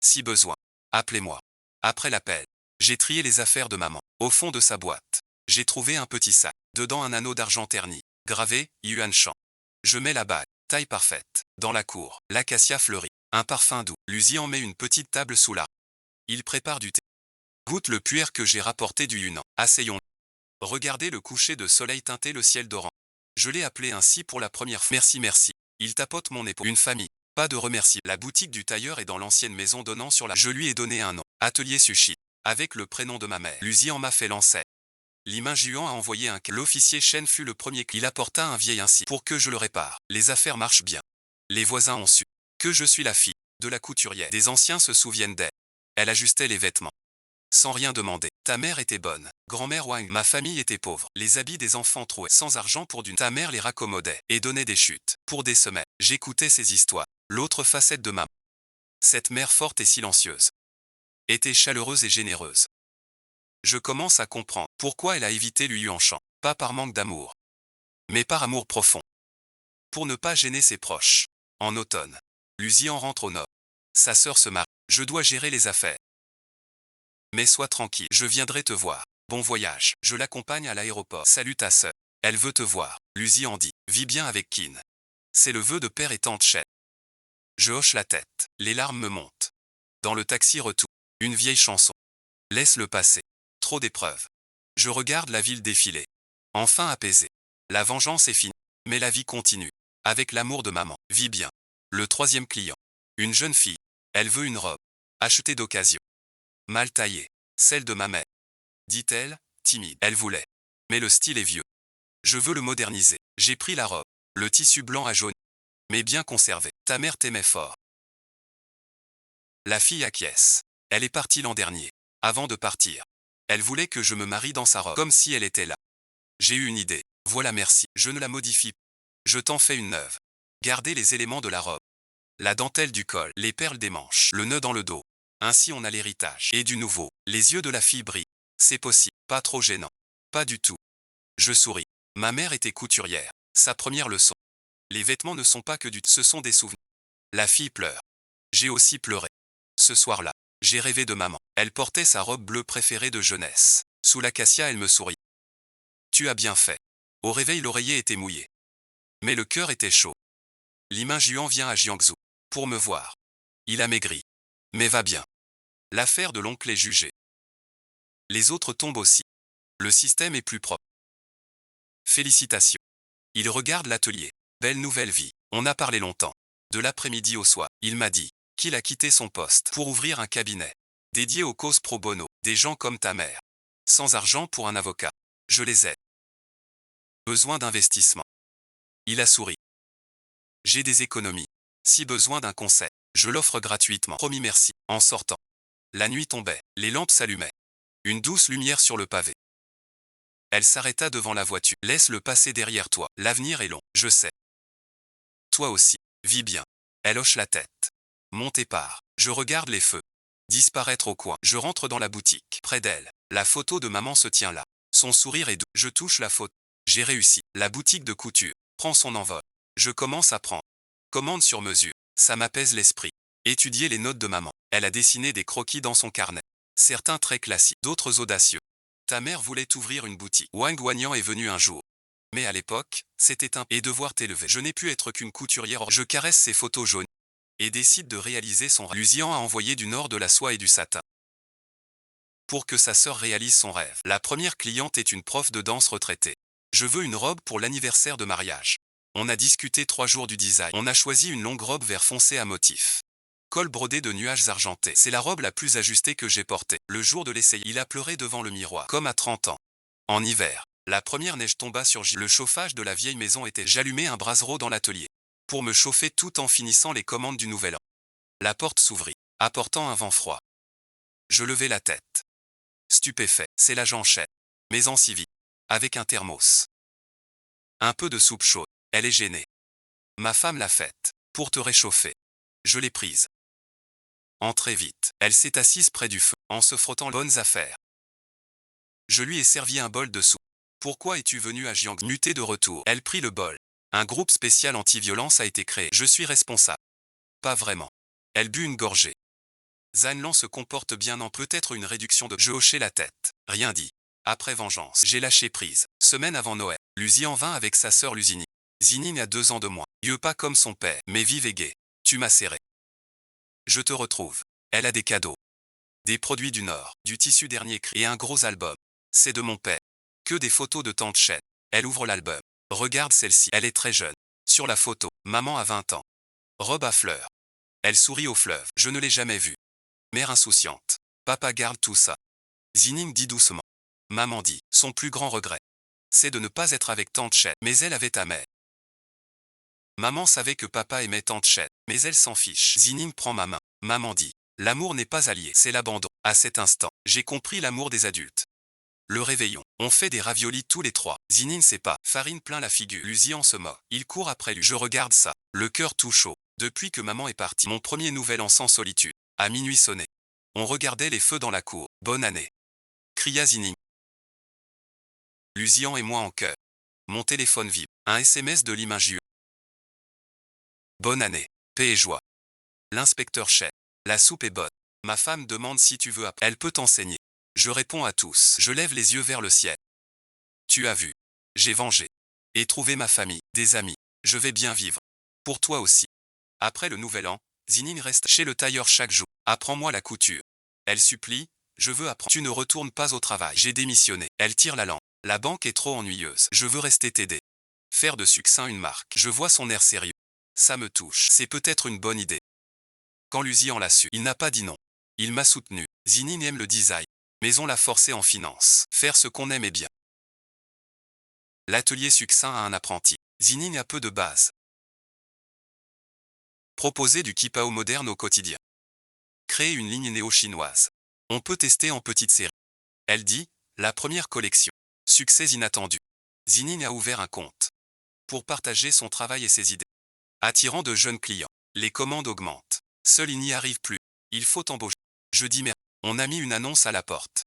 Si besoin, appelez-moi. Après l'appel, j'ai trié les affaires de maman. Au fond de sa boîte, j'ai trouvé un petit sac. Dedans un anneau d'argent terni. Gravé, Yuan Shan. Je mets la bague, taille parfaite. Dans la cour, l'acacia fleurit. Un parfum doux. Luzi en met une petite table sous l'arbre. Il prépare du thé. Goûte le puer que j'ai rapporté du Yunnan. Asseyons-nous. Regardez le coucher de soleil teinter le ciel d'orange. Je l'ai appelé ainsi pour la première fois. Merci, merci. Il tapote mon épaule. Une famille. Pas de remercie. La boutique du tailleur est dans l'ancienne maison donnant sur la... Je lui ai donné un nom. Atelier Sushi. Avec le prénom de ma mère. Luzi en m'a fait lancer. Lima Juan a envoyé un... L'officier Chen fut le premier. Il apporta un vieil ainsi. Pour que je le répare. Les affaires marchent bien. Les voisins ont su que je suis la fille de la couturière. Des anciens se souviennent d'elle. Elle ajustait les vêtements. Sans rien demander. Ta mère était bonne. Grand-mère Wang. Ma famille était pauvre. Les habits des enfants troués. Sans argent pour d'une. Ta mère les raccommodait. Et donnait des chutes. Pour des semaines. J'écoutais ces histoires. L'autre facette de maman. Cette mère forte et silencieuse. Était chaleureuse et généreuse. Je commence à comprendre pourquoi elle a évité Lu Yuanshan. Pas par manque d'amour. Mais par amour profond. Pour ne pas gêner ses proches. En automne. Luzian rentre au nord. Sa sœur se marie. Je dois gérer les affaires. Mais sois tranquille, je viendrai te voir. Bon voyage. Je l'accompagne à l'aéroport. Salut ta sœur. Elle veut te voir. Luzi en dit. Vis bien avec Qin. C'est le vœu de père et tante Chen. Je hoche la tête. Les larmes me montent. Dans le taxi retour. Une vieille chanson. Laisse-le passer. Trop d'épreuves. Je regarde la ville défiler. Enfin apaisée. La vengeance est finie. Mais la vie continue. Avec l'amour de maman. Vis bien. Le troisième client. Une jeune fille. Elle veut une robe. Achetée d'occasion. Mal taillée. Celle de ma mère. Dit-elle, timide. Elle voulait. Mais le style est vieux. Je veux le moderniser. J'ai pris la robe. Le tissu blanc à jaune. Mais bien conservé. Ta mère t'aimait fort. La fille acquiesce. Elle est partie l'an dernier. Avant de partir. Elle voulait que je me marie dans sa robe. Comme si elle était là. J'ai eu une idée. Voilà, merci. Je ne la modifie pas. Je t'en fais une neuve. Gardez les éléments de la robe. La dentelle du col, les perles des manches, le nœud dans le dos. Ainsi on a l'héritage. Et du nouveau. Les yeux de la fille brillent. C'est possible. Pas trop gênant. Pas du tout. Je souris. Ma mère était couturière. Sa première leçon. Les vêtements ne sont pas que du... Ce sont des souvenirs. La fille pleure. J'ai aussi pleuré. Ce soir-là, j'ai rêvé de maman. Elle portait sa robe bleue préférée de jeunesse. Sous l'acacia, elle me sourit. Tu as bien fait. Au réveil, l'oreiller était mouillé. Mais le cœur était chaud. Lima Juan vient à Jiangsu. Pour me voir. Il a maigri. Mais va bien. L'affaire de l'oncle est jugée. Les autres tombent aussi. Le système est plus propre. Félicitations. Il regarde l'atelier. Belle nouvelle vie. On a parlé longtemps. De l'après-midi au soir, il m'a dit qu'il a quitté son poste pour ouvrir un cabinet dédié aux causes pro bono, des gens comme ta mère. Sans argent pour un avocat. Je les aide. Besoin d'investissement. Il a souri. J'ai des économies. Si besoin d'un conseil, je l'offre gratuitement. Promis merci. En sortant. La nuit tombait, les lampes s'allumaient. Une douce lumière sur le pavé. Elle s'arrêta devant la voiture. Laisse-le passer derrière toi. L'avenir est long, je sais. Toi aussi. Vis bien. Elle hoche la tête. Monte et part. Je regarde les feux disparaître au coin. Je rentre dans la boutique. Près d'elle, la photo de maman se tient là. Son sourire est doux. Je touche la photo. J'ai réussi. La boutique de couture prend son envol. Je commence à prendre. Commande sur mesure. Ça m'apaise l'esprit. Étudier les notes de maman. Elle a dessiné des croquis dans son carnet. Certains très classiques, d'autres audacieux. Ta mère voulait ouvrir une boutique. Wang Guanyan est venu un jour. Mais à l'époque, c'était un et devoir t'élever. Je n'ai pu être qu'une couturière. Je caresse ses photos jaunes et décide de réaliser son rêve. Lusian a envoyé du nord de la soie et du satin pour que sa sœur réalise son rêve. La première cliente est une prof de danse retraitée. Je veux une robe pour l'anniversaire de mariage. On a discuté 3 jours du design. On a choisi une longue robe vert foncé à motif. Col brodé de nuages argentés. C'est la robe la plus ajustée que j'ai portée. Le jour de l'essai, il a pleuré devant le miroir, comme à 30 ans. En hiver, la première neige tomba sur J. Le chauffage de la vieille maison était. J'allumai un brasero dans l'atelier pour me chauffer tout en finissant les commandes du nouvel an. La porte s'ouvrit, apportant un vent froid. Je levai la tête. Stupéfait, c'est l'agent chef. Mais en civil, avec un thermos. Un peu de soupe chaude. Elle est gênée. Ma femme l'a faite, pour te réchauffer. Je l'ai prise. Entrez vite. Elle s'est assise près du feu, en se frottant les bonnes affaires. Je lui ai servi un bol de soupe. Pourquoi es-tu venu à Jiangsu? Muté de retour. Elle prit le bol. Un groupe spécial anti-violence a été créé. Je suis responsable. Pas vraiment. Elle but une gorgée. Zanlan se comporte bien en peut-être une réduction de... Je hochai la tête. Rien dit. Après vengeance, j'ai lâché prise. Semaine avant Noël, Luzi en vint avec sa sœur Lusini. Zinine a 2 ans de moins. Dieu pas comme son père, mais vive et gai. Tu m'as serré. Je te retrouve. Elle a des cadeaux. Des produits du Nord, du tissu dernier cri et un gros album. C'est de mon père. Que des photos de tante Chen. Elle ouvre l'album. Regarde celle-ci. Elle est très jeune. Sur la photo, maman a 20 ans. Robe à fleurs. Elle sourit aux fleuves. Je ne l'ai jamais vue. Mère insouciante. Papa garde tout ça. Zining dit doucement. Maman dit, son plus grand regret, c'est de ne pas être avec tante Chen. Mais elle avait ta mère. Maman savait que papa aimait tante Chen, mais elle s'en fiche. Zining prend ma main. Maman dit, l'amour n'est pas allié, c'est l'abandon. À cet instant, j'ai compris l'amour des adultes. Le réveillon. On fait des raviolis tous les 3. Zining sait pas. Farine plein la figure. Luzian se moque. Il court après lui. Je regarde ça. Le cœur tout chaud. Depuis que maman est partie, mon premier nouvel an sans solitude. À minuit sonné. On regardait les feux dans la cour. Bonne année. Cria Zining. Luzian et moi en cœur. Mon téléphone vibre. Un SMS de l'image. Bonne année. Paix et joie. L'inspecteur chef. La soupe est bonne. Ma femme demande si tu veux apprendre. Elle peut t'enseigner. Je réponds à tous. Je lève les yeux vers le ciel. Tu as vu. J'ai vengé. Et trouvé ma famille, des amis. Je vais bien vivre. Pour toi aussi. Après le nouvel an, Zinine reste chez le tailleur chaque jour. Apprends-moi la couture. Elle supplie. Je veux apprendre. Tu ne retournes pas au travail. J'ai démissionné. Elle tire la langue. La banque est trop ennuyeuse. Je veux rester t'aider. Faire de succinct une marque. Je vois son air sérieux. Ça me touche. C'est peut-être une bonne idée. Quand Luzi en l'a su, il n'a pas dit non. Il m'a soutenu. Zinine aime le design. Mais on l'a forcé en finance. Faire ce qu'on aime est bien. L'atelier succinct a un apprenti. Zinine a peu de base. Proposer du kipao moderne au quotidien. Créer une ligne néo-chinoise. On peut tester en petite série. Elle dit, la première collection. Succès inattendu. Zinine a ouvert un compte. Pour partager son travail et ses idées. Attirant de jeunes clients. Les commandes augmentent. Seul il n'y arrive plus. Il faut embaucher. Je dis merde. On a mis une annonce à la porte.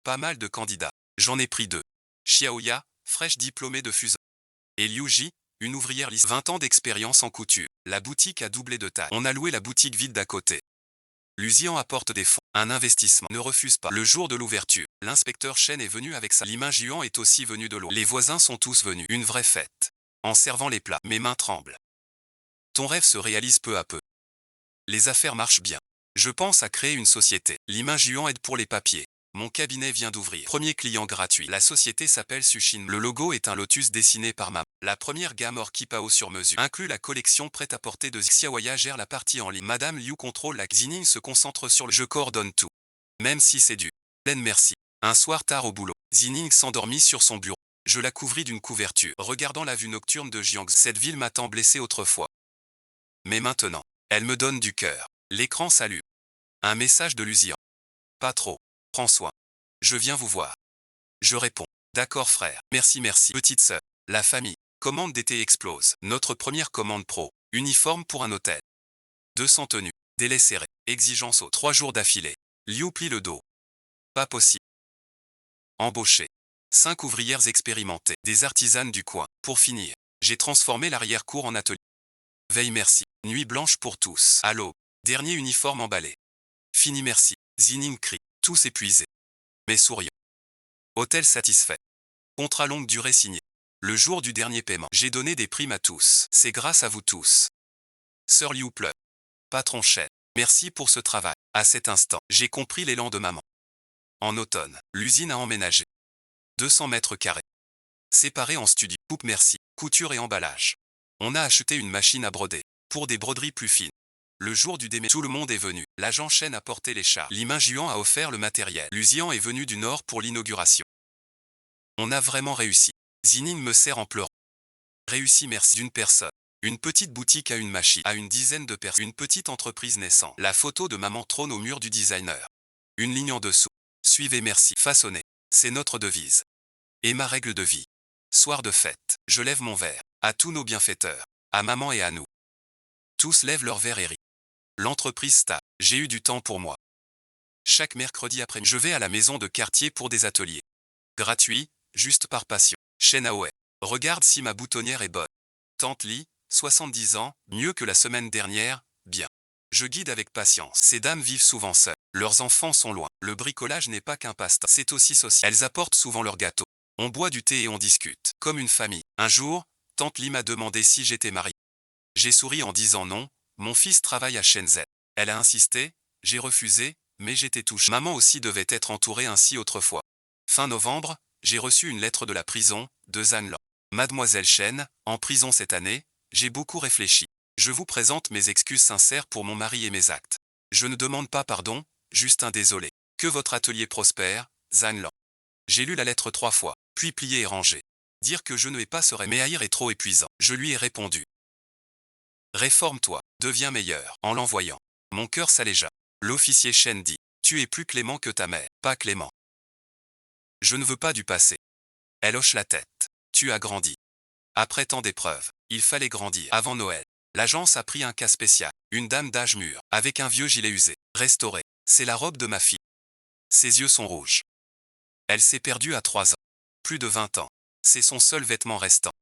Pas mal de candidats. J'en ai pris 2. Xiaoya, fraîche diplômée de Fusion. Et Liu Ji, une ouvrière lisse. 20 ans d'expérience en couture. La boutique a doublé de taille. On a loué la boutique vide d'à côté. Luzian apporte des fonds. Un investissement. Ne refuse pas. Le jour de l'ouverture, l'inspecteur Chen est venu avec sa Lima Juan est aussi venu de loin. Les voisins sont tous venus. Une vraie fête. En servant les plats, mes mains tremblent. Ton rêve se réalise peu à peu. Les affaires marchent bien. Je pense à créer une société. Lima Juan aide pour les papiers. Mon cabinet vient d'ouvrir. Premier client gratuit. La société s'appelle Sushin. Le logo est un lotus dessiné par maman. La première gamme Orkipao sur mesure inclut la collection prêt-à-porter de Xiaoya gère la partie en ligne. Madame Liu contrôle la Zinine se concentre sur le je coordonne tout. Même si c'est dur. Pleine merci. Un soir tard au boulot, Zinine s'endormit sur son bureau. Je la couvris d'une couverture. Regardant la vue nocturne de Jiangsu. Cette ville m'a tant blessé autrefois. Mais maintenant, elle me donne du cœur. L'écran s'allume. Un message de Luzian. Pas trop. Prends soin. Je viens vous voir. Je réponds. D'accord frère. Merci merci. Petite sœur. La famille. Commande d'été explose. Notre première commande pro. Uniforme pour un hôtel. 200 tenues. Délai serré. Exigence au 3 jours d'affilée. Liu plie le dos. Pas possible. Embauché. 5 ouvrières expérimentées. Des artisanes du coin. Pour finir. J'ai transformé l'arrière-cour en atelier. Veille merci. Nuit blanche pour tous. À l'aube. Dernier uniforme emballé. Fini merci. Zining crie. Tous épuisés. Mais souriants. Hôtel satisfait. Contrat longue durée signé. Le jour du dernier paiement. J'ai donné des primes à tous. C'est grâce à vous tous. Sœur Liu pleure. Patron Chen. Merci pour ce travail. À cet instant, j'ai compris l'élan de maman. En automne, l'usine a emménagé. 200 mètres carrés. Séparés en studio. Coupe merci. Couture et emballage. On a acheté une machine à broder. Pour des broderies plus fines. Le jour du déménagement, tout le monde est venu. L'agent Chen a porté les chars. Limin Juan a offert le matériel. Luzian est venu du nord pour l'inauguration. On a vraiment réussi. Zining me serre en pleurant. Réussi merci d'une personne. Une petite boutique à une machine. À une dizaine de personnes. Une petite entreprise naissante. La photo de maman trône au mur du designer. Une ligne en dessous. Suivez merci. Façonner. C'est notre devise. Et ma règle de vie. Soir de fête. Je lève mon verre. À tous nos bienfaiteurs. À maman et à nous. Tous lèvent leur verre et rient. L'entreprise stable. J'ai eu du temps pour moi. Chaque mercredi après-midi, je vais à la maison de quartier pour des ateliers. Gratuit, juste par passion. Chen Aoe. Regarde si ma boutonnière est bonne. Tante Li, 70 ans, mieux que la semaine dernière, bien. Je guide avec patience. Ces dames vivent souvent seules. Leurs enfants sont loin. Le bricolage n'est pas qu'un passe-temps. C'est aussi social. Elles apportent souvent leur gâteau. On boit du thé et on discute. Comme une famille. Un jour, Tante Li m'a demandé si j'étais marié. J'ai souri en disant non, mon fils travaille à Shenzhen. Elle a insisté, j'ai refusé, mais j'étais touché. Maman aussi devait être entourée ainsi autrefois. Fin novembre, j'ai reçu une lettre de la prison, de Zanlan. Mademoiselle Chen, en prison cette année, j'ai beaucoup réfléchi. Je vous présente mes excuses sincères pour mon mari et mes actes. Je ne demande pas pardon, juste un désolé. Que votre atelier prospère, Zanlan. J'ai lu la lettre 3 fois, puis plié et rangé. Dire que je ne vais pas serait mais haïr est trop épuisant. Je lui ai répondu. Réforme-toi, deviens meilleur. En l'envoyant. Mon cœur s'allégea. L'officier Chen dit. Tu es plus clément que ta mère. Pas clément. Je ne veux pas du passé. Elle hoche la tête. Tu as grandi. Après tant d'épreuves, il fallait grandir. Avant Noël, l'agence a pris un cas spécial. Une dame d'âge mûr, avec un vieux gilet usé. Restauré. C'est la robe de ma fille. Ses yeux sont rouges. Elle s'est perdue à 3 ans. Plus de 20 ans. C'est son seul vêtement restant.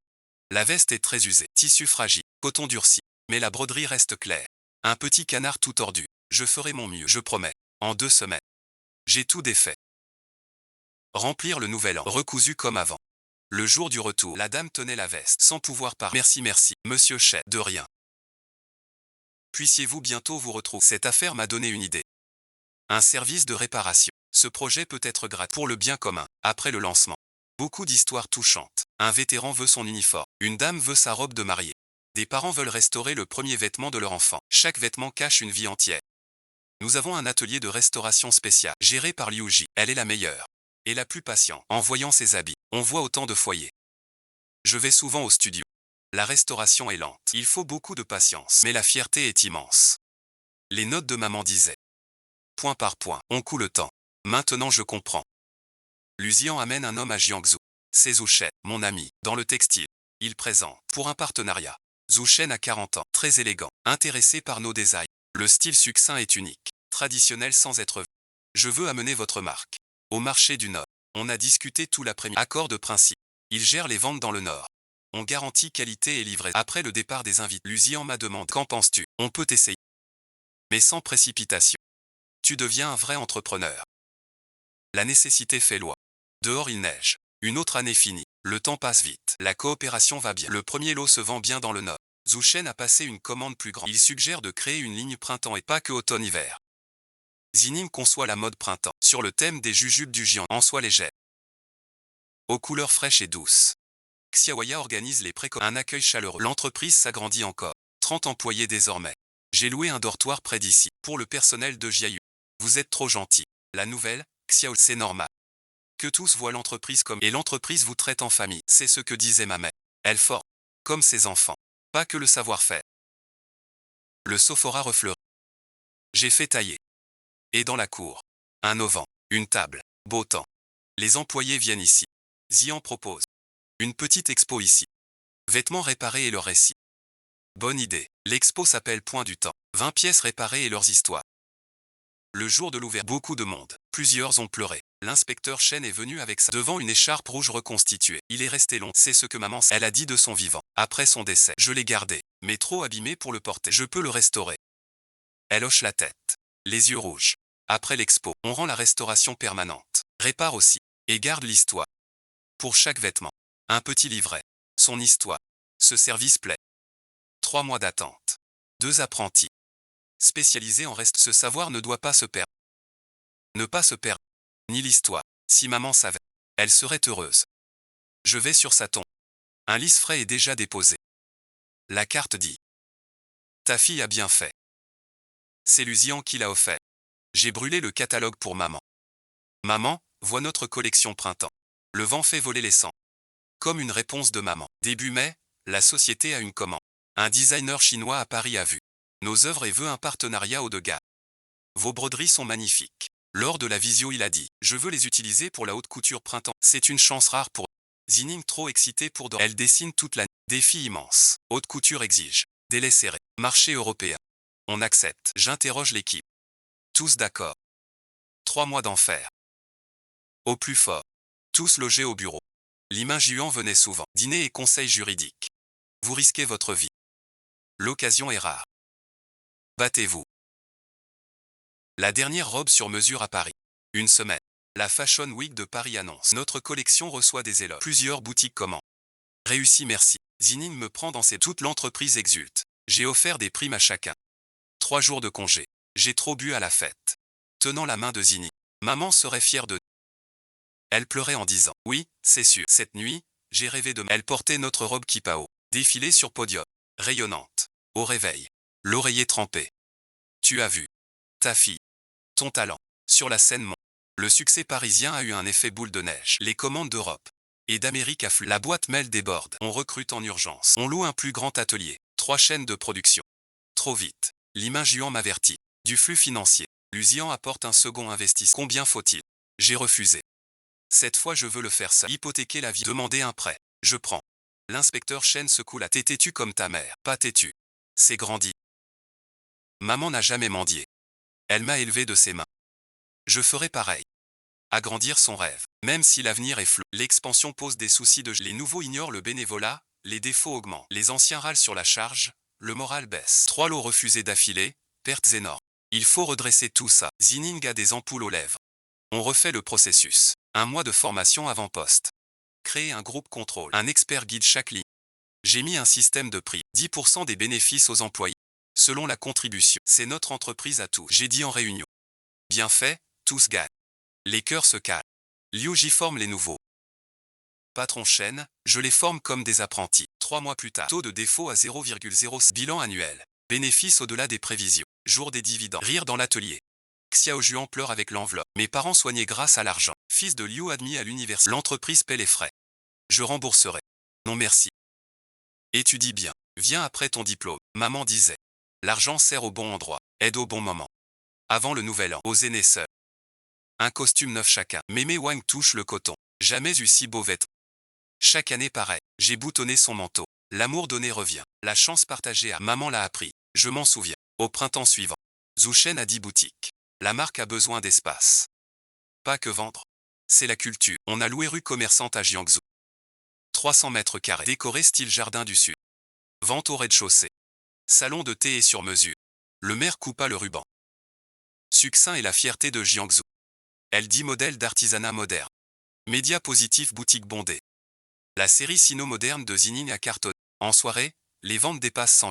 La veste est très usée. Tissu fragile. Coton durci. Mais la broderie reste claire. Un petit canard tout tordu. Je ferai mon mieux, je promets. En 2 semaines. J'ai tout défait. Remplir le nouvel an. Recousu comme avant. Le jour du retour, la dame tenait la veste, sans pouvoir parler. Merci, merci, monsieur Chen. De rien. Puissiez-vous bientôt vous retrouver. Cette affaire m'a donné une idée. Un service de réparation. Ce projet peut être gratuit pour le bien commun. Après le lancement. Beaucoup d'histoires touchantes. Un vétéran veut son uniforme. Une dame veut sa robe de mariée. Des parents veulent restaurer le premier vêtement de leur enfant. Chaque vêtement cache une vie entière. Nous avons un atelier de restauration spécial, géré par Liu Ji. Elle est la meilleure. Et la plus patiente. En voyant ses habits, on voit autant de foyers. Je vais souvent au studio. La restauration est lente. Il faut beaucoup de patience. Mais la fierté est immense. Les notes de maman disaient. Point par point, on coule le temps. Maintenant je comprends. Luzian amène un homme à Jiangsu. C'est Zhu Shen, mon ami, dans le textile. Il présente, pour un partenariat. Zhu Shen a 40 ans, très élégant, intéressé par nos designs. Le style succinct est unique, traditionnel sans être vu. Je veux amener votre marque. Au marché du Nord. On a discuté tout l'après-midi. Accord de principe. Il gère les ventes dans le Nord. On garantit qualité et livraison. Après le départ des invités, Luzian m'a demandé. Qu'en penses-tu? On peut essayer. Mais sans précipitation. Tu deviens un vrai entrepreneur. La nécessité fait loi. Dehors il neige. Une autre année finie. Le temps passe vite. La coopération va bien. Le premier lot se vend bien dans le Nord. Zhu Shen a passé une commande plus grande. Il suggère de créer une ligne printemps et pas que automne-hiver. Zining conçoit la mode printemps, sur le thème des jujubes du Jian, en soie légère. Aux couleurs fraîches et douces. Xiaoya organise les un accueil chaleureux. L'entreprise s'agrandit encore. 30 employés désormais. J'ai loué un dortoir près d'ici, pour le personnel de Jiayu. Vous êtes trop gentil. La nouvelle, Xiao, c'est normal. Que tous voient l'entreprise comme... Et l'entreprise vous traite en famille, c'est ce que disait ma mère. Elle forme, comme ses enfants. Pas que le savoir-faire. Le sophora refleurit. J'ai fait tailler. Et dans la cour. Un auvent. Une table. Beau temps. Les employés viennent ici. Zian propose. Une petite expo ici. Vêtements réparés et leurs récits. Bonne idée. L'expo s'appelle Point du temps. 20 pièces réparées et leurs histoires. Le jour de l'ouverture, beaucoup de monde. Plusieurs ont pleuré. L'inspecteur Chen est venu avec ça devant une écharpe rouge reconstituée. Il est resté long. C'est ce que maman, elle a dit de son vivant. Après son décès, je l'ai gardé, mais trop abîmé pour le porter. Je peux le restaurer. Elle hoche la tête. Les yeux rouges. Après l'expo, on rend la restauration permanente. Répare aussi. Et garde l'histoire. Pour chaque vêtement. Un petit livret. Son histoire. Ce service plaît. 3 mois d'attente. 2 apprentis. Spécialisés en reste. Ce savoir ne doit pas se perdre. Ne pas se perdre. Ni l'histoire. Si maman savait, elle serait heureuse. Je vais sur sa tombe. Un lys frais est déjà déposé. La carte dit. Ta fille a bien fait. C'est Luzian qui l'a offert. J'ai brûlé le catalogue pour maman. Maman, vois notre collection printemps. Le vent fait voler les sangs. Comme une réponse de maman. Début mai, la société a une commande. Un designer chinois à Paris a vu nos œuvres et veut un partenariat haut de gamme. Vos broderies sont magnifiques. Lors de la visio, il a dit « Je veux les utiliser pour la haute couture printemps. C'est une chance rare pour... » Zining trop excitée pour dormir. Elle dessine toute la... Défi immense. Haute couture exige. Délai serré. Marché européen. On accepte. J'interroge l'équipe. Tous d'accord. 3 mois d'enfer. Au plus fort. Tous logés au bureau. Lima Juan venait souvent. Dîner et conseils juridiques. Vous risquez votre vie. L'occasion est rare. Battez-vous. La dernière robe sur mesure à Paris. Une semaine. La Fashion Week de Paris annonce. Notre collection reçoit des éloges. Plusieurs boutiques commandent. Réussi, merci. Zining me prend dans ses... Toute l'entreprise exulte. J'ai offert des primes à chacun. 3 jours de congé. J'ai trop bu à la fête. Tenant la main de Zining. Maman serait fière de... Elle pleurait en disant « Oui, c'est sûr. Cette nuit, j'ai rêvé de... » Elle portait notre robe kipao. Défilée sur podium. Rayonnante. Au réveil. L'oreiller trempé. Tu as vu. Ta fille. Ton talent. Sur la scène le succès parisien a eu un effet boule de neige. Les commandes d'Europe et d'Amérique affluent. La boîte mail déborde. On recrute en urgence. On loue un plus grand atelier. 3 chaînes de production. Trop vite. Lima Juan m'avertit. Du flux financier. Luzian apporte un second investissement. Combien faut-il? J'ai refusé. Cette fois je veux le faire seul. Hypothéquer la vie. Demander un prêt. Je prends. L'inspecteur Chen secoue la tête. T'es têtu comme ta mère. Pas têtu. C'est grandi. Maman n'a jamais mendié. Elle m'a élevé de ses mains. Je ferai pareil. Agrandir son rêve. Même si l'avenir est flou, l'expansion pose des soucis de... Les nouveaux ignorent le bénévolat, les défauts augmentent. Les anciens râlent sur la charge, le moral baisse. 3 lots refusés d'affilée, pertes énormes. Il faut redresser tout ça. Zining a des ampoules aux lèvres. On refait le processus. 1 mois de formation avant-poste. Créer un groupe contrôle. Un expert guide chaque ligne. J'ai mis un système de prix. 10% des bénéfices aux employés. Selon la contribution. C'est notre entreprise à tous. J'ai dit en réunion. Bien fait, tous gagnent. Les cœurs se calment. Liu Ji forme les nouveaux. Patron Chen, je les forme comme des apprentis. 3 mois plus tard, taux de défaut à 0,06. Bilan annuel. Bénéfice au-delà des prévisions. Jour des dividendes. Rire dans l'atelier. Xiao Juan pleure avec l'enveloppe. Mes parents soignés grâce à l'argent. Fils de Liu admis à l'université. L'entreprise paie les frais. Je rembourserai. Non merci. Étudie bien. Viens après ton diplôme. Maman disait. L'argent sert au bon endroit. Aide au bon moment. Avant le nouvel an. Aux aînés seuls. Un costume neuf chacun. Mémé Wang touche le coton. Jamais eu si beau vêtement. Chaque année pareil. J'ai boutonné son manteau. L'amour donné revient. La chance partagée à maman l'a appris. Je m'en souviens. Au printemps suivant. Zhu Shen a 10 boutiques. La marque a besoin d'espace. Pas que vendre. C'est la culture. On a loué rue commerçante à Jiangsu. 300 mètres carrés. Décoré style jardin du sud. Vente au rez-de-chaussée. Salon de thé et sur mesure. Le maire coupa le ruban. Succinct est la fierté de Jiangsu. Elle dit modèle d'artisanat moderne. Média positif boutique bondée. La série sino-moderne de Zining a cartonné. En soirée, les ventes dépassent 100 000.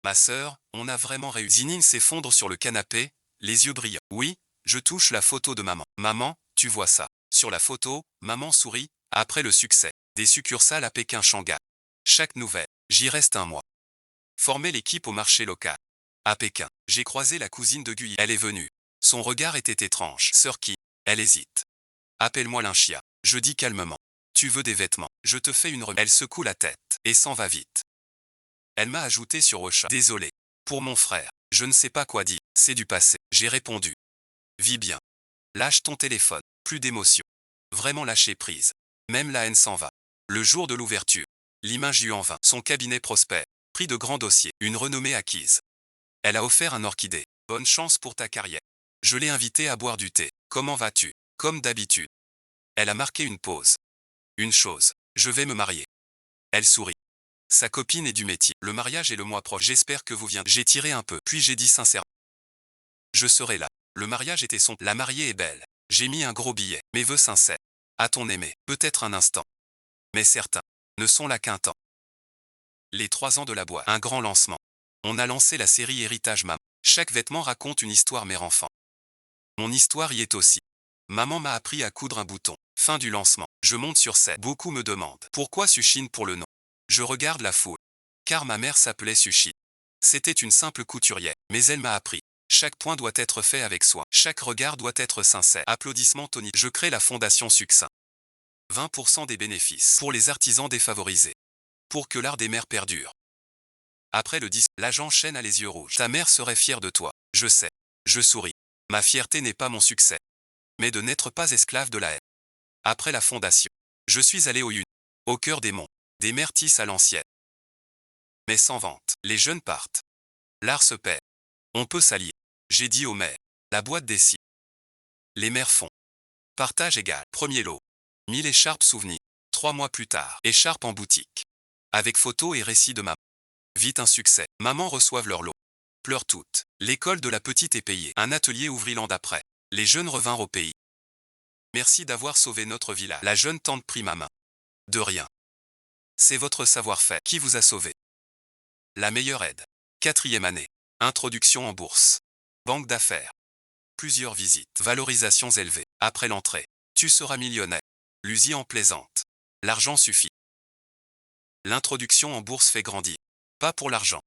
Ma sœur, on a vraiment réussi. Zining s'effondre sur le canapé, les yeux brillants. Oui, je touche la photo de maman. Maman, tu vois ça. Sur la photo, maman sourit, après le succès. Des succursales à Pékin, Shanghai. Chaque nouvelle, j'y reste 1 mois. Former l'équipe au marché local. À Pékin, j'ai croisé la cousine de Guy. Elle est venue. Son regard était étrange. Sœur qui? Elle hésite. Appelle-moi Linchia. Je dis calmement. Tu veux des vêtements? Je te fais une remise. Elle secoue la tête et s'en va vite. Elle m'a ajouté sur Ocha. Désolé. Pour mon frère, je ne sais pas quoi dire, c'est du passé. J'ai répondu. Vis bien. Lâche ton téléphone, plus d'émotion. Vraiment lâcher prise. Même la haine s'en va. Le jour de l'ouverture, l'image eut en vain. Son cabinet prospère, pris de grands dossiers, une renommée acquise. Elle a offert un orchidée. Bonne chance pour ta carrière. Je l'ai invitée à boire du thé. Comment vas-tu? Comme d'habitude. Elle a marqué une pause. Une chose, je vais me marier. Elle sourit. Sa copine est du métier. Le mariage est le mois proche. J'espère que vous viendrez. J'ai tiré un peu, puis j'ai dit sincèrement. Je serai là. Le mariage était son. La mariée est belle. J'ai mis un gros billet. Mes vœux sincères. A-t-on aimé? Peut-être un instant. Mais certains ne sont là qu'un temps. Les 3 ans de la boîte. Un grand lancement. On a lancé la série Héritage Maman. Chaque vêtement raconte une histoire mère-enfant. Mon histoire y est aussi. Maman m'a appris à coudre un bouton. Fin du lancement. Je monte sur scène. Beaucoup me demandent pourquoi Sushine pour le nom. Je regarde la foule. Car ma mère s'appelait Sushi. C'était une simple couturière, mais elle m'a appris. Chaque point doit être fait avec soin. Chaque regard doit être sincère. Applaudissements toniques. Je crée la fondation Succinct. 20% des bénéfices pour les artisans défavorisés. Pour que l'art des mères perdure. Après le disque, l'agent Chen a les yeux rouges. Ta mère serait fière de toi. Je sais. Je souris. Ma fierté n'est pas mon succès. Mais de n'être pas esclave de la haine. Après la fondation, je suis allé au Yun. Au cœur des monts. Des mers tissent à l'ancienne. Mais sans vente, les jeunes partent. L'art se perd. On peut s'allier. J'ai dit aux mères. La boîte décide. Les mères font. Partage égal. Premier lot. 1000 écharpes souvenirs. 3 mois plus tard. Écharpes en boutique. Avec photos et récits de maman. Vite un succès. Maman reçoivent leur lot. Pleurent toutes. L'école de la petite est payée. Un atelier ouvrit l'an d'après. Les jeunes revinrent au pays. Merci d'avoir sauvé notre village. La jeune tante prit ma main. De rien. C'est votre savoir-faire qui vous a sauvé. La meilleure aide. 4e année. Introduction en bourse. Banque d'affaires. Plusieurs visites. Valorisations élevées. Après l'entrée. Tu seras millionnaire. Lucie en plaisante. L'argent suffit. L'introduction en bourse fait grandir. Pas pour l'argent.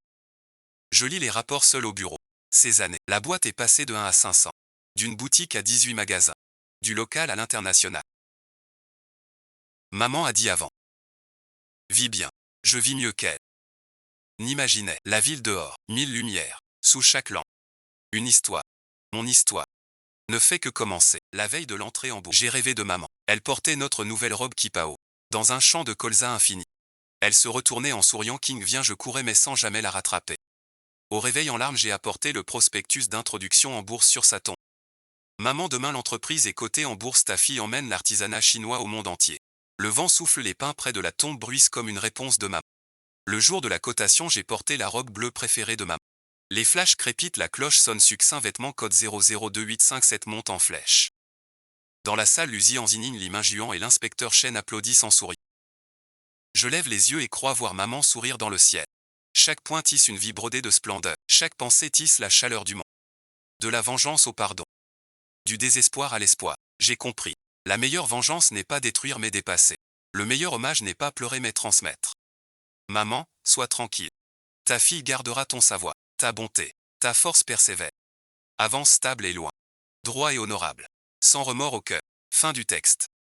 Je lis les rapports seul au bureau. Ces années, la boîte est passée de 1 à 500. D'une boutique à 18 magasins. Du local à l'international. Maman a dit avant. Vis bien. Je vis mieux qu'elle. N'imaginais la ville dehors, 1000 lumières, sous chaque lampe. Une histoire. Mon histoire. Ne fait que commencer. La veille de l'entrée en bourse, j'ai rêvé de maman. Elle portait notre nouvelle robe kipao. Dans un champ de colza infini. Elle se retournait en souriant. King vient, je courais mais sans jamais la rattraper. Au réveil en larmes, j'ai apporté le prospectus d'introduction en bourse sur sa tombe. Maman, demain l'entreprise est cotée en bourse. Ta fille emmène l'artisanat chinois au monde entier. Le vent souffle, les pins près de la tombe bruissent comme une réponse de maman. Le jour de la cotation, j'ai porté la robe bleue préférée de maman. Les flashs crépitent, la cloche sonne. Succinct, vêtements code 002857 monte en flèche. Dans la salle, Lucie enzigne l'image Juan et l'inspecteur Chen applaudissent en souriant. Je lève les yeux et crois voir maman sourire dans le ciel. Chaque point tisse une vie brodée de splendeur. Chaque pensée tisse la chaleur du monde. De la vengeance au pardon. Du désespoir à l'espoir. J'ai compris. La meilleure vengeance n'est pas détruire mais dépasser. Le meilleur hommage n'est pas pleurer mais transmettre. Maman, sois tranquille. Ta fille gardera ton savoir, ta bonté, ta force persévère. Avance stable et loin. Droit et honorable. Sans remords au cœur. Fin du texte.